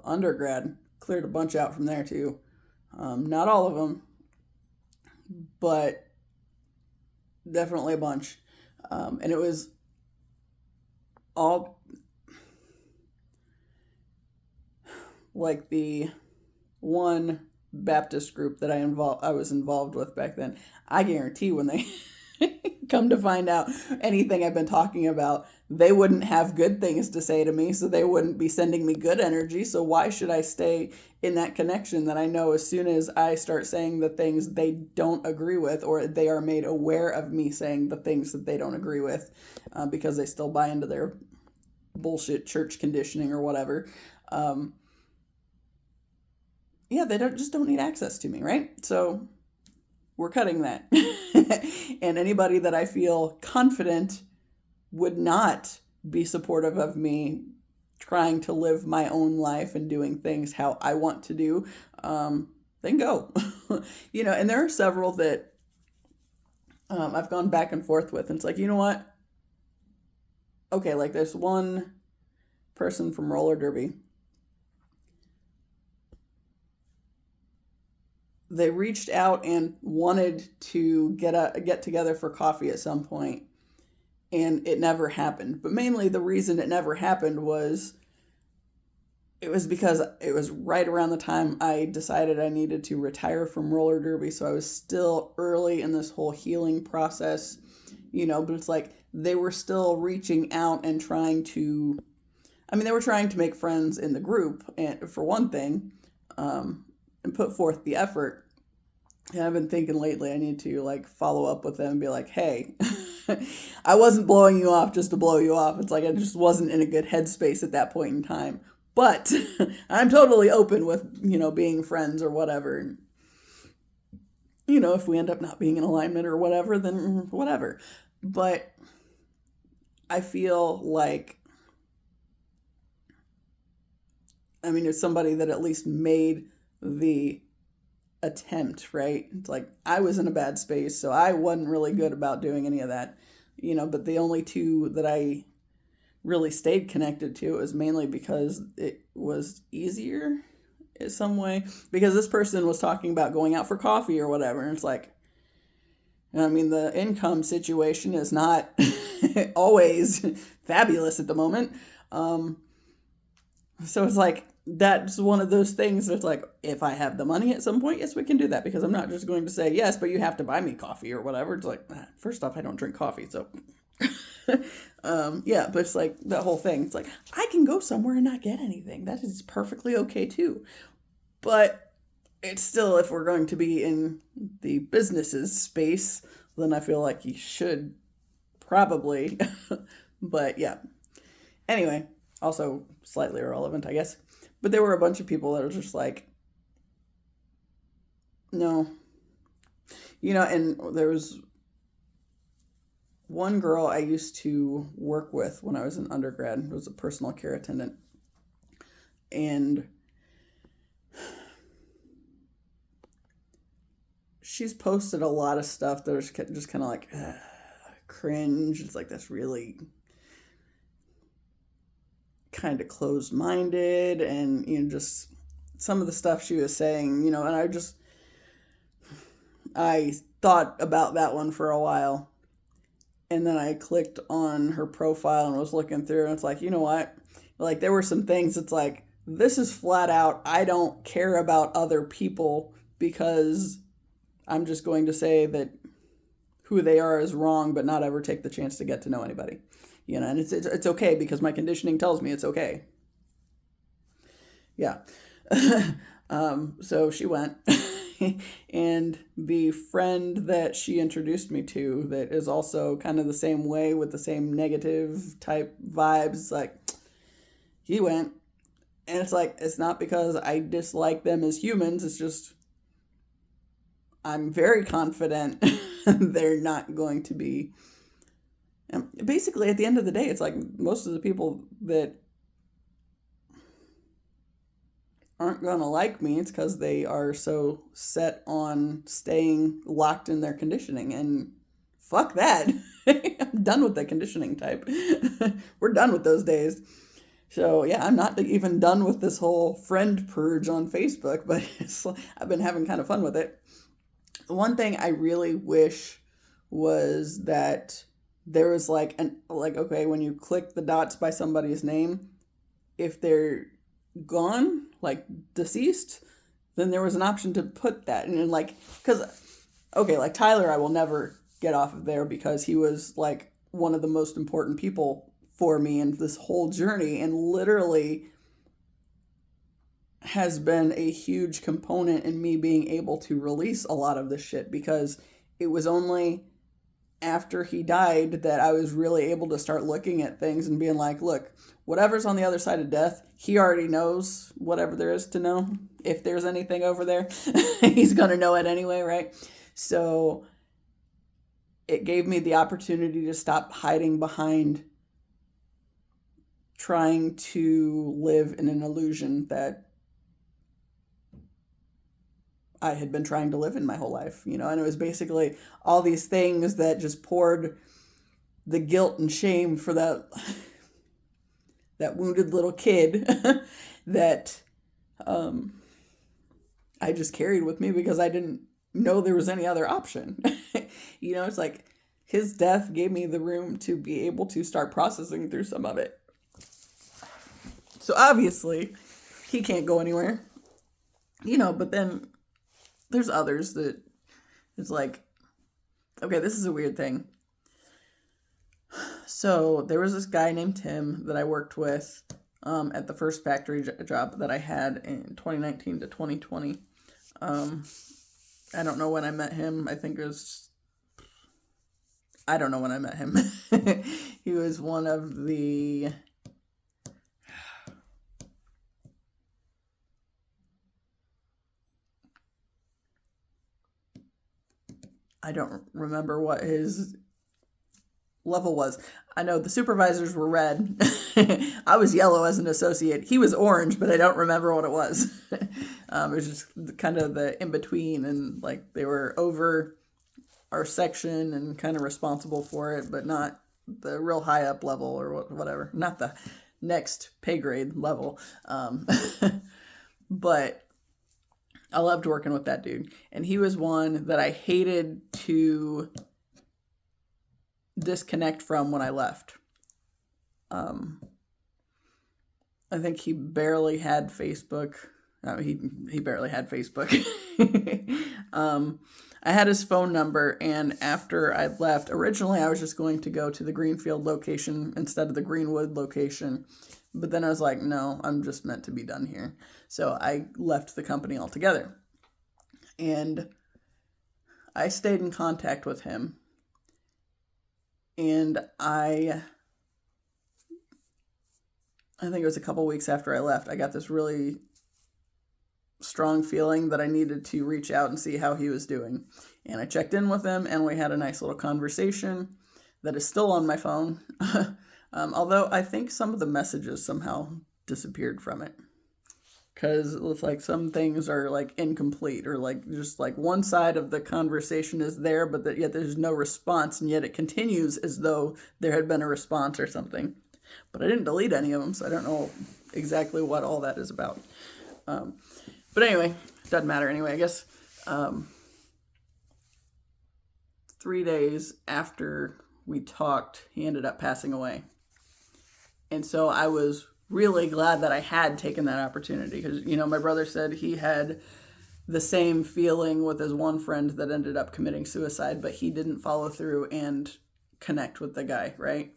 undergrad, cleared a bunch out from there too. Not all of them, but definitely a bunch. And it was all like the one Baptist group that I was involved with back then. I guarantee when they come to find out anything I've been talking about, they wouldn't have good things to say to me, so they wouldn't be sending me good energy. So why should I stay in that connection that I know as soon as I start saying the things they don't agree with, or they are made aware of me saying the things that they don't agree with, because they still buy into their bullshit church conditioning or whatever. Yeah, they don't need access to me, right? So we're cutting that. And anybody that I feel confident would not be supportive of me trying to live my own life and doing things how I want to do, then go. And there are several that I've gone back and forth with. And it's like, you know what? Okay, like there's one person from roller derby. They reached out and wanted to get together for coffee at some point, and it never happened. But mainly the reason it never happened was it was because it was right around the time I decided I needed to retire from roller derby, so I was still early in this whole healing process, but it's like they were still reaching out and they were trying to make friends in the group, and for one thing, and put forth the effort. And I've been thinking lately I need to like follow up with them and be like, hey, I wasn't blowing you off just to blow you off. It's like I just wasn't in a good headspace at that point in time. But I'm totally open with, being friends or whatever. And, if we end up not being in alignment or whatever, then whatever. But I feel like, it's somebody that at least made the attempt, right? It's like I was in a bad space, so I wasn't really good about doing any of that, but the only two that I really stayed connected to, it was mainly because it was easier in some way, because this person was talking about going out for coffee or whatever, and it's like, the income situation is not always fabulous at the moment. So it's like, that's one of those things that's like, if I have the money at some point, yes, we can do that, because I'm not just going to say, yes, but you have to buy me coffee or whatever. It's like, first off, I don't drink coffee. So, yeah, but it's like that whole thing. It's like, I can go somewhere and not get anything. That is perfectly okay too. But it's still, if we're going to be in the businesses space, then I feel like you should probably, but yeah. Anyway, also slightly irrelevant, I guess. But there were a bunch of people that were just like, no. And there was one girl I used to work with when I was an undergrad. It was a personal care attendant. And she's posted a lot of stuff that was just kind of like cringe. It's like, that's really kind of closed-minded, and just some of the stuff she was saying, and I thought about that one for a while, and then I clicked on her profile and was looking through, and it's like, you know what, like there were some things, it's like, this is flat out, I don't care about other people, because I'm just going to say that who they are is wrong, but not ever take the chance to get to know anybody. And it's okay, because my conditioning tells me it's okay. Yeah. So she went. And the friend that she introduced me to that is also kind of the same way with the same negative type vibes, like, he went. And it's like, it's not because I dislike them as humans, it's just I'm very confident they're not going to be. And basically, at the end of the day, it's like most of the people that aren't going to like me, it's because they are so set on staying locked in their conditioning and fuck that. I'm done with the conditioning type. We're done with those days. So yeah, I'm not even done with this whole friend purge on Facebook, but I've been having kind of fun with it. One thing I really wish was that there was okay, when you click the dots by somebody's name, if they're gone, like deceased, then there was an option to put that. And like, because, okay, like Tyler, I will never get off of there because he was like one of the most important people for me in this whole journey, and literally has been a huge component in me being able to release a lot of this shit, because it was only after he died that I was really able to start looking at things and being like, look, whatever's on the other side of death, he already knows whatever there is to know. If there's anything over there, he's going to know it anyway, right? So it gave me the opportunity to stop hiding behind trying to live in an illusion that I had been trying to live in my whole life, and it was basically all these things that just poured the guilt and shame for that wounded little kid that I just carried with me because I didn't know there was any other option. It's like his death gave me the room to be able to start processing through some of it. So obviously he can't go anywhere, but then there's others that it's like, okay, this is a weird thing. So there was this guy named Tim that I worked with at the first factory job that I had in 2019 to 2020. I don't know when I met him. I don't know when I met him. He was one of the... I don't remember what his level was. I know the supervisors were red. I was yellow as an associate. He was orange, but I don't remember what it was. It was just kind of the in-between, and like they were over our section and kind of responsible for it, but not the real high up level or whatever. Not the next pay grade level. But I loved working with that dude. And he was one that I hated to disconnect from when I left. I think he barely had Facebook. He barely had Facebook. I had his phone number, and after I left, originally I was just going to go to the Greenfield location instead of the Greenwood location. But then I was like, no, I'm just meant to be done here. So I left the company altogether. And I stayed in contact with him. And I think it was a couple weeks after I left, I got this really strong feeling that I needed to reach out and see how he was doing. And I checked in with him, and we had a nice little conversation that is still on my phone. Although I think some of the messages somehow disappeared from it. Because it's like some things are like incomplete, or like just like one side of the conversation is there, but yet there's no response, and yet it continues as though there had been a response or something. But I didn't delete any of them, so I don't know exactly what all that is about. But anyway, doesn't matter anyway, I guess. 3 days after we talked, he ended up passing away. And so I was really glad that I had taken that opportunity, because, my brother said he had the same feeling with his one friend that ended up committing suicide, but he didn't follow through and connect with the guy, right?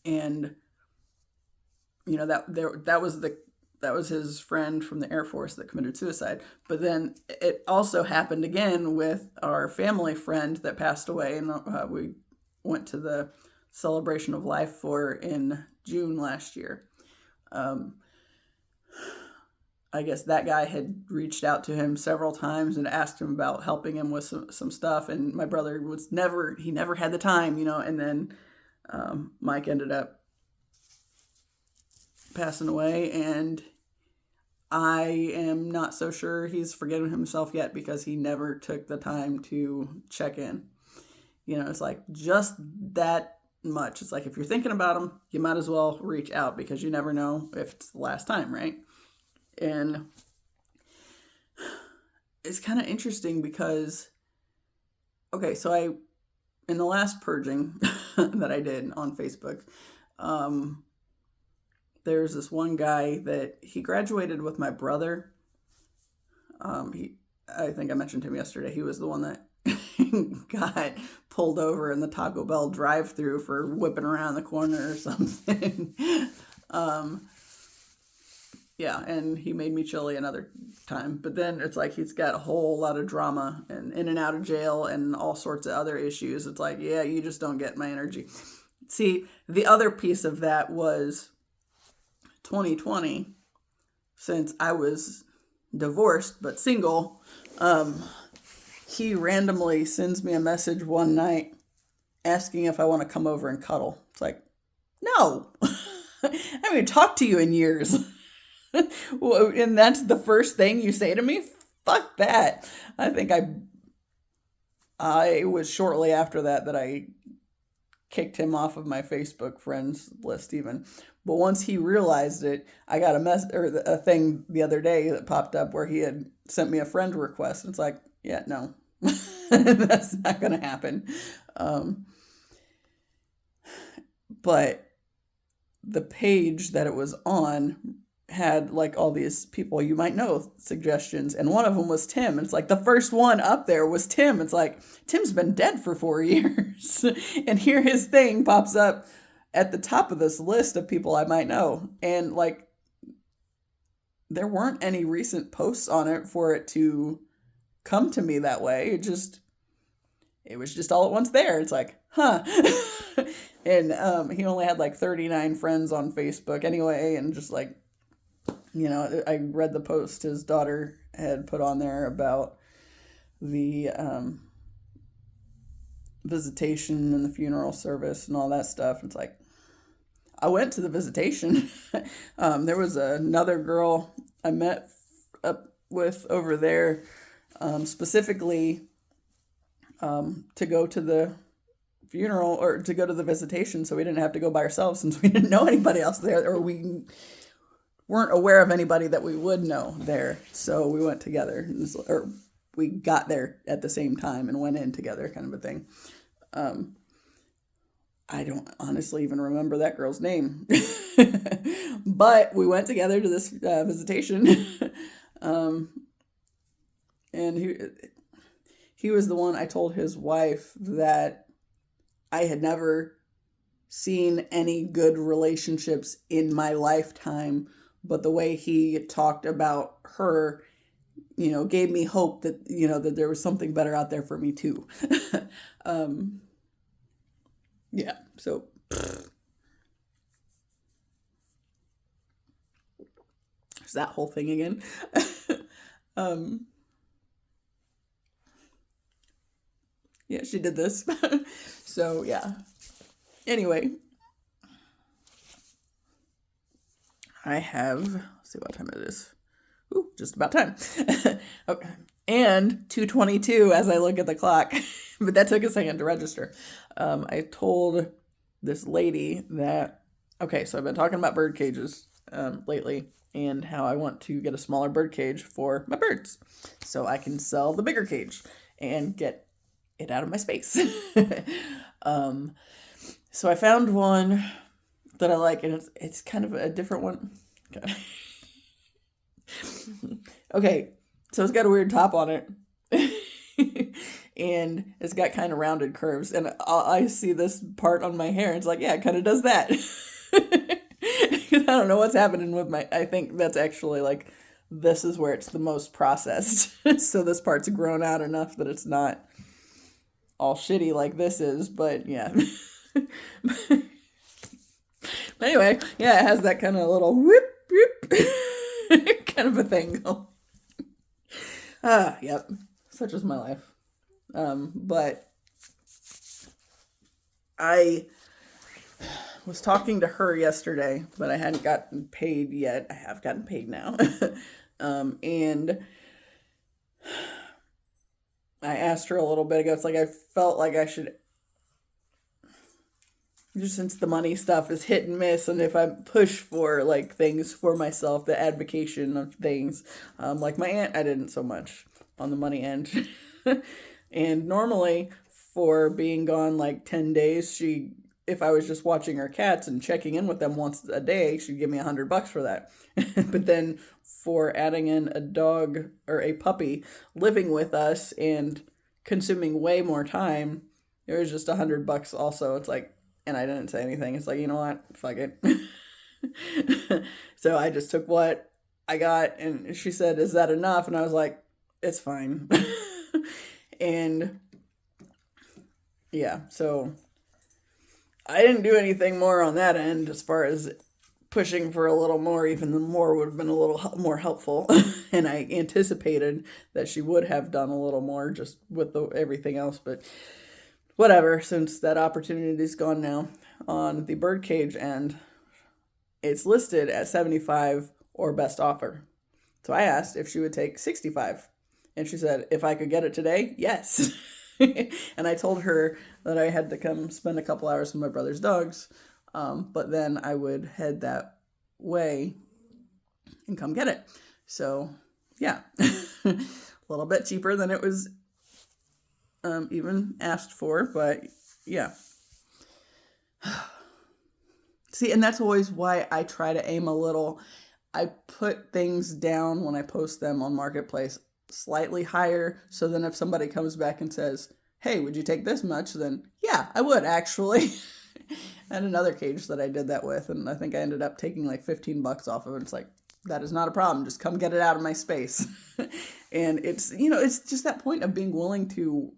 And, that was his friend from the Air Force that committed suicide. But then it also happened again with our family friend that passed away, and we went to the celebration of life for in June last year. I guess that guy had reached out to him several times and asked him about helping him with some stuff, and my brother never had the time, and then Mike ended up passing away, and I am not so sure he's forgiven himself yet, because he never took the time to check in. It's like just that much. It's like if you're thinking about them, you might as well reach out because you never know if it's the last time, right? And it's kind of interesting because, okay, so in the last purging that I did on Facebook, there's this one guy that he graduated with my brother. I think I mentioned him yesterday. He was the one that got pulled over in the Taco Bell drive-thru for whipping around the corner or something. Yeah, and he made me chili another time. But then it's like he's got a whole lot of drama and in and out of jail and all sorts of other issues. It's like, yeah, you just don't get my energy. See, the other piece of that was 2020, since I was divorced but single, he randomly sends me a message one night asking if I want to come over and cuddle. It's like, no, I haven't even talked to you in years. And that's the first thing you say to me? Fuck that. I think I was shortly after that I kicked him off of my Facebook friends list even. But once he realized it, I got a thing the other day that popped up where he had sent me a friend request. It's like, yeah, no, that's not going to happen. But the page that it was on had like all these people you might know suggestions, and one of them was Tim. It's like the first one up there was Tim. It's like Tim's been dead for 4 years, and here his thing pops up at the top of this list of people I might know, and like there weren't any recent posts on it for it to come to me that way. It was just all at once there. It's like, huh. And he only had like 39 friends on Facebook anyway, and just like, I read the post his daughter had put on there about the visitation and the funeral service and all that stuff. It's like, I went to the visitation. There was another girl I met up with over there, specifically to go to the funeral or to go to the visitation, so we didn't have to go by ourselves since we didn't know anybody else there, or we weren't aware of anybody that we would know there. So we went together, or we got there at the same time and went in together, kind of a thing. I don't honestly even remember that girl's name, but we went together to this visitation. And he was the one I told his wife that I had never seen any good relationships in my lifetime, but the way he talked about her, gave me hope that, that there was something better out there for me too. Yeah, so there's that whole thing again. Yeah, she did this. So yeah. Anyway, I have, let's see what time it is. Ooh, just about time. Okay. And 2:22 as I look at the clock. But that took a second to register. I told this lady that, okay, so I've been talking about bird cages lately and how I want to get a smaller bird cage for my birds so I can sell the bigger cage and get it out of my space. So I found one that I like, and it's kind of a different one. Okay, so it's got a weird top on it. And it's got kind of rounded curves, and I see this part on my hair, and it's like, yeah, it kind of does that. I don't know what's happening with I think that's actually like, this is where it's the most processed. So this part's grown out enough that it's not all shitty like this is, but yeah. But anyway, yeah, it has that kind of little whoop, whoop, kind of a thing going. Yep. Such is my life. But I was talking to her yesterday, but I hadn't gotten paid yet. I have gotten paid now. And I asked her a little bit ago, it's like I felt like I should just since the money stuff is hit and miss, and if I push for like things for myself, the advocation of things, like my aunt, I didn't so much on the money end. And normally for being gone like 10 days, if I was just watching her cats and checking in with them once a day, she'd give me $100 for that. But then for adding in a dog or a puppy living with us and consuming way more time, it was just $100 also. It's like, and I didn't say anything. It's like, you know what? Fuck it. So I just took what I got, and she said, "Is that enough?" And I was like, "It's fine." And yeah, so I didn't do anything more on that end as far as pushing for a little more. Even the more would have been a little more helpful. And I anticipated that she would have done a little more just with everything else, but whatever, since that opportunity is gone now. On the birdcage end, it's listed at 75 or best offer. So I asked if she would take 65. And she said, if I could get it today, yes. And I told her that I had to come spend a couple hours with my brother's dogs, but then I would head that way and come get it. So yeah, a little bit cheaper than it was even asked for, but yeah. See, and that's always why I try to aim a little. I put things down when I post them on Marketplace slightly higher, so then if somebody comes back and says, "Hey, would you take this much?" then yeah, I would actually. And another cage that I did that with, and I think I ended up taking like $15 off of it. It's like, that is not a problem. Just come get it out of my space. And it's, it's just that point of being willing to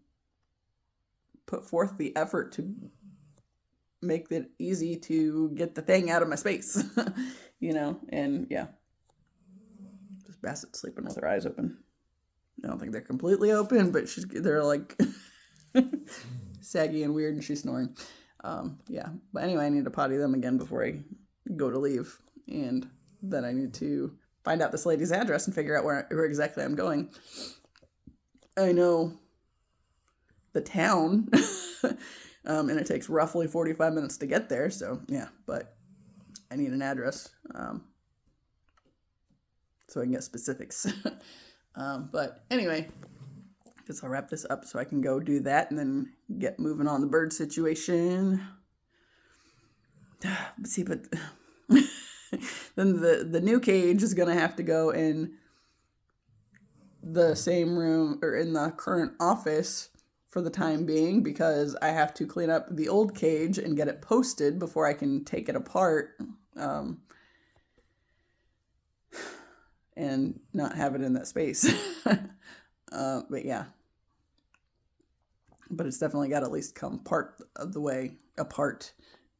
put forth the effort to make it easy to get the thing out of my space. And yeah. Just Bassett sleeping with her eyes open. I don't think they're completely open, but they're like saggy and weird, and she's snoring. Yeah. But anyway, I need to potty them again before I go to leave. And then I need to find out this lady's address and figure out where exactly I'm going. I know the town, and it takes roughly 45 minutes to get there. So yeah, but I need an address, so I can get specifics. But anyway, I guess I'll wrap this up so I can go do that and then get moving on the bird situation. See, but then the new cage is going to have to go in the same room or in the current office for the time being, because I have to clean up the old cage and get it posted before I can take it apart. And not have it in that space. But yeah. But it's definitely got to at least come part of the way apart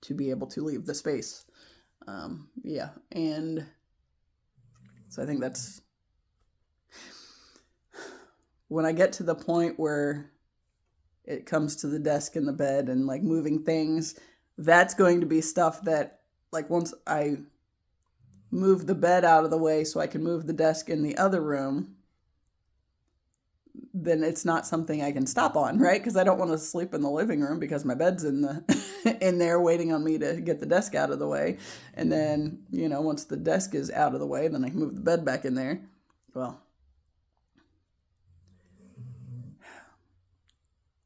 to be able to leave the space. Yeah. And so I think that's when I get to the point where it comes to the desk and the bed and like moving things, that's going to be stuff that, like, once I move the bed out of the way so I can move the desk in the other room, then it's not something I can stop on, right? Because I don't want to sleep in the living room because my bed's in there waiting on me to get the desk out of the way. And then, once the desk is out of the way, then I can move the bed back in there. Well,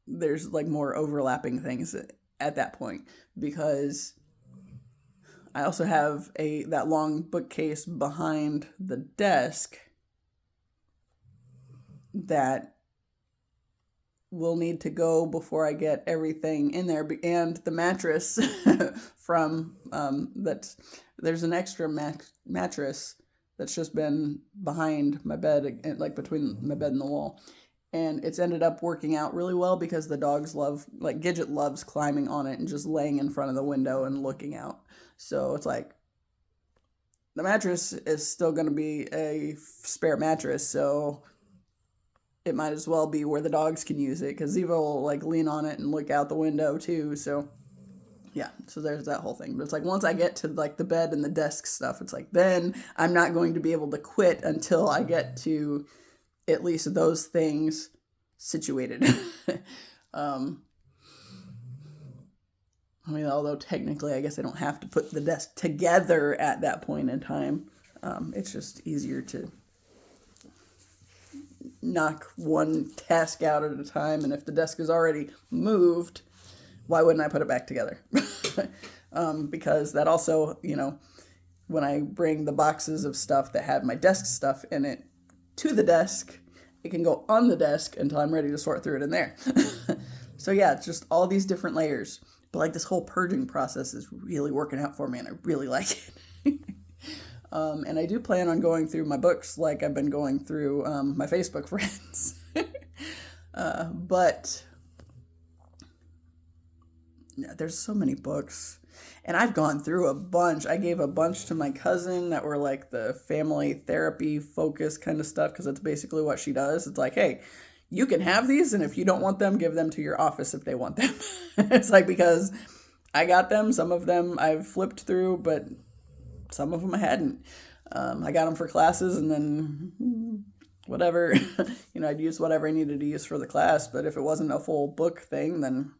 there's like more overlapping things at that point, because I also have that long bookcase behind the desk that will need to go before I get everything in there. And the mattress from there's an extra mattress that's just been behind my bed, like between my bed and the wall. And it's ended up working out really well because the dogs Gidget loves climbing on it and just laying in front of the window and looking out. So it's like, the mattress is still going to be a spare mattress, so it might as well be where the dogs can use it, because Ziva will like lean on it and look out the window too. So yeah, so there's that whole thing. But it's like, once I get to like the bed and the desk stuff, it's like, then I'm not going to be able to quit until I get to at least those things situated. I mean, although technically I guess I don't have to put the desk together at that point in time. It's just easier to knock one task out at a time. And if the desk is already moved, why wouldn't I put it back together? Because that also, when I bring the boxes of stuff that have my desk stuff in it to the desk, it can go on the desk until I'm ready to sort through it in there. So yeah, it's just all these different layers. But like this whole purging process is really working out for me, and I really like it. And I do plan on going through my books like I've been going through my Facebook friends. But yeah, there's so many books. And I've gone through a bunch. I gave a bunch to my cousin that were like the family therapy focus kind of stuff, because that's basically what she does. It's like, hey, you can have these, and if you don't want them, give them to your office if they want them. It's like, because I got them. Some of them I've flipped through, but some of them I hadn't. I got them for classes, and then whatever, I'd use whatever I needed to use for the class. But if it wasn't a full book thing, then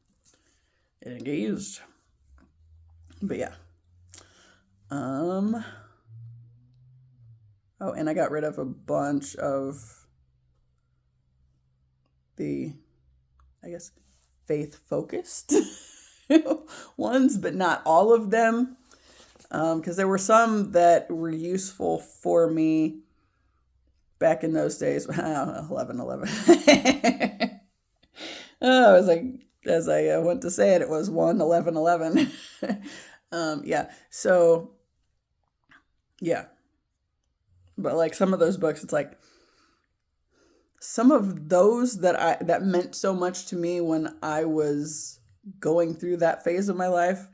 it didn't get used. But yeah. Oh, and I got rid of a bunch of the, I guess, faith-focused ones, but not all of them. Because there were some that were useful for me back in those days. 11:11. Oh, I was like, as I went to say it, it was 1:11:11. Yeah. So, yeah. But like some of those books, it's like some of those that meant so much to me when I was going through that phase of my life,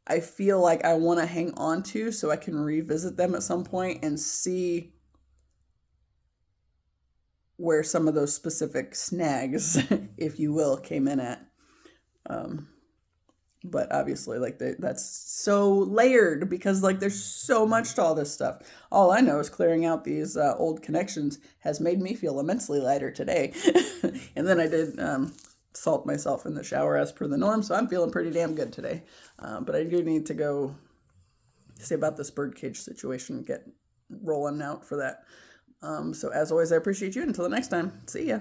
I feel like I want to hang on to so I can revisit them at some point and see where some of those specific snags, if you will, came in at. But obviously, like, that's so layered, because like there's so much to all this stuff. All I know is clearing out these old connections has made me feel immensely lighter today. And then I did salt myself in the shower as per the norm, so I'm feeling pretty damn good today. But I do need to go see about this birdcage situation, get rolling out for that. So as always, I appreciate you. Until the next time, see ya.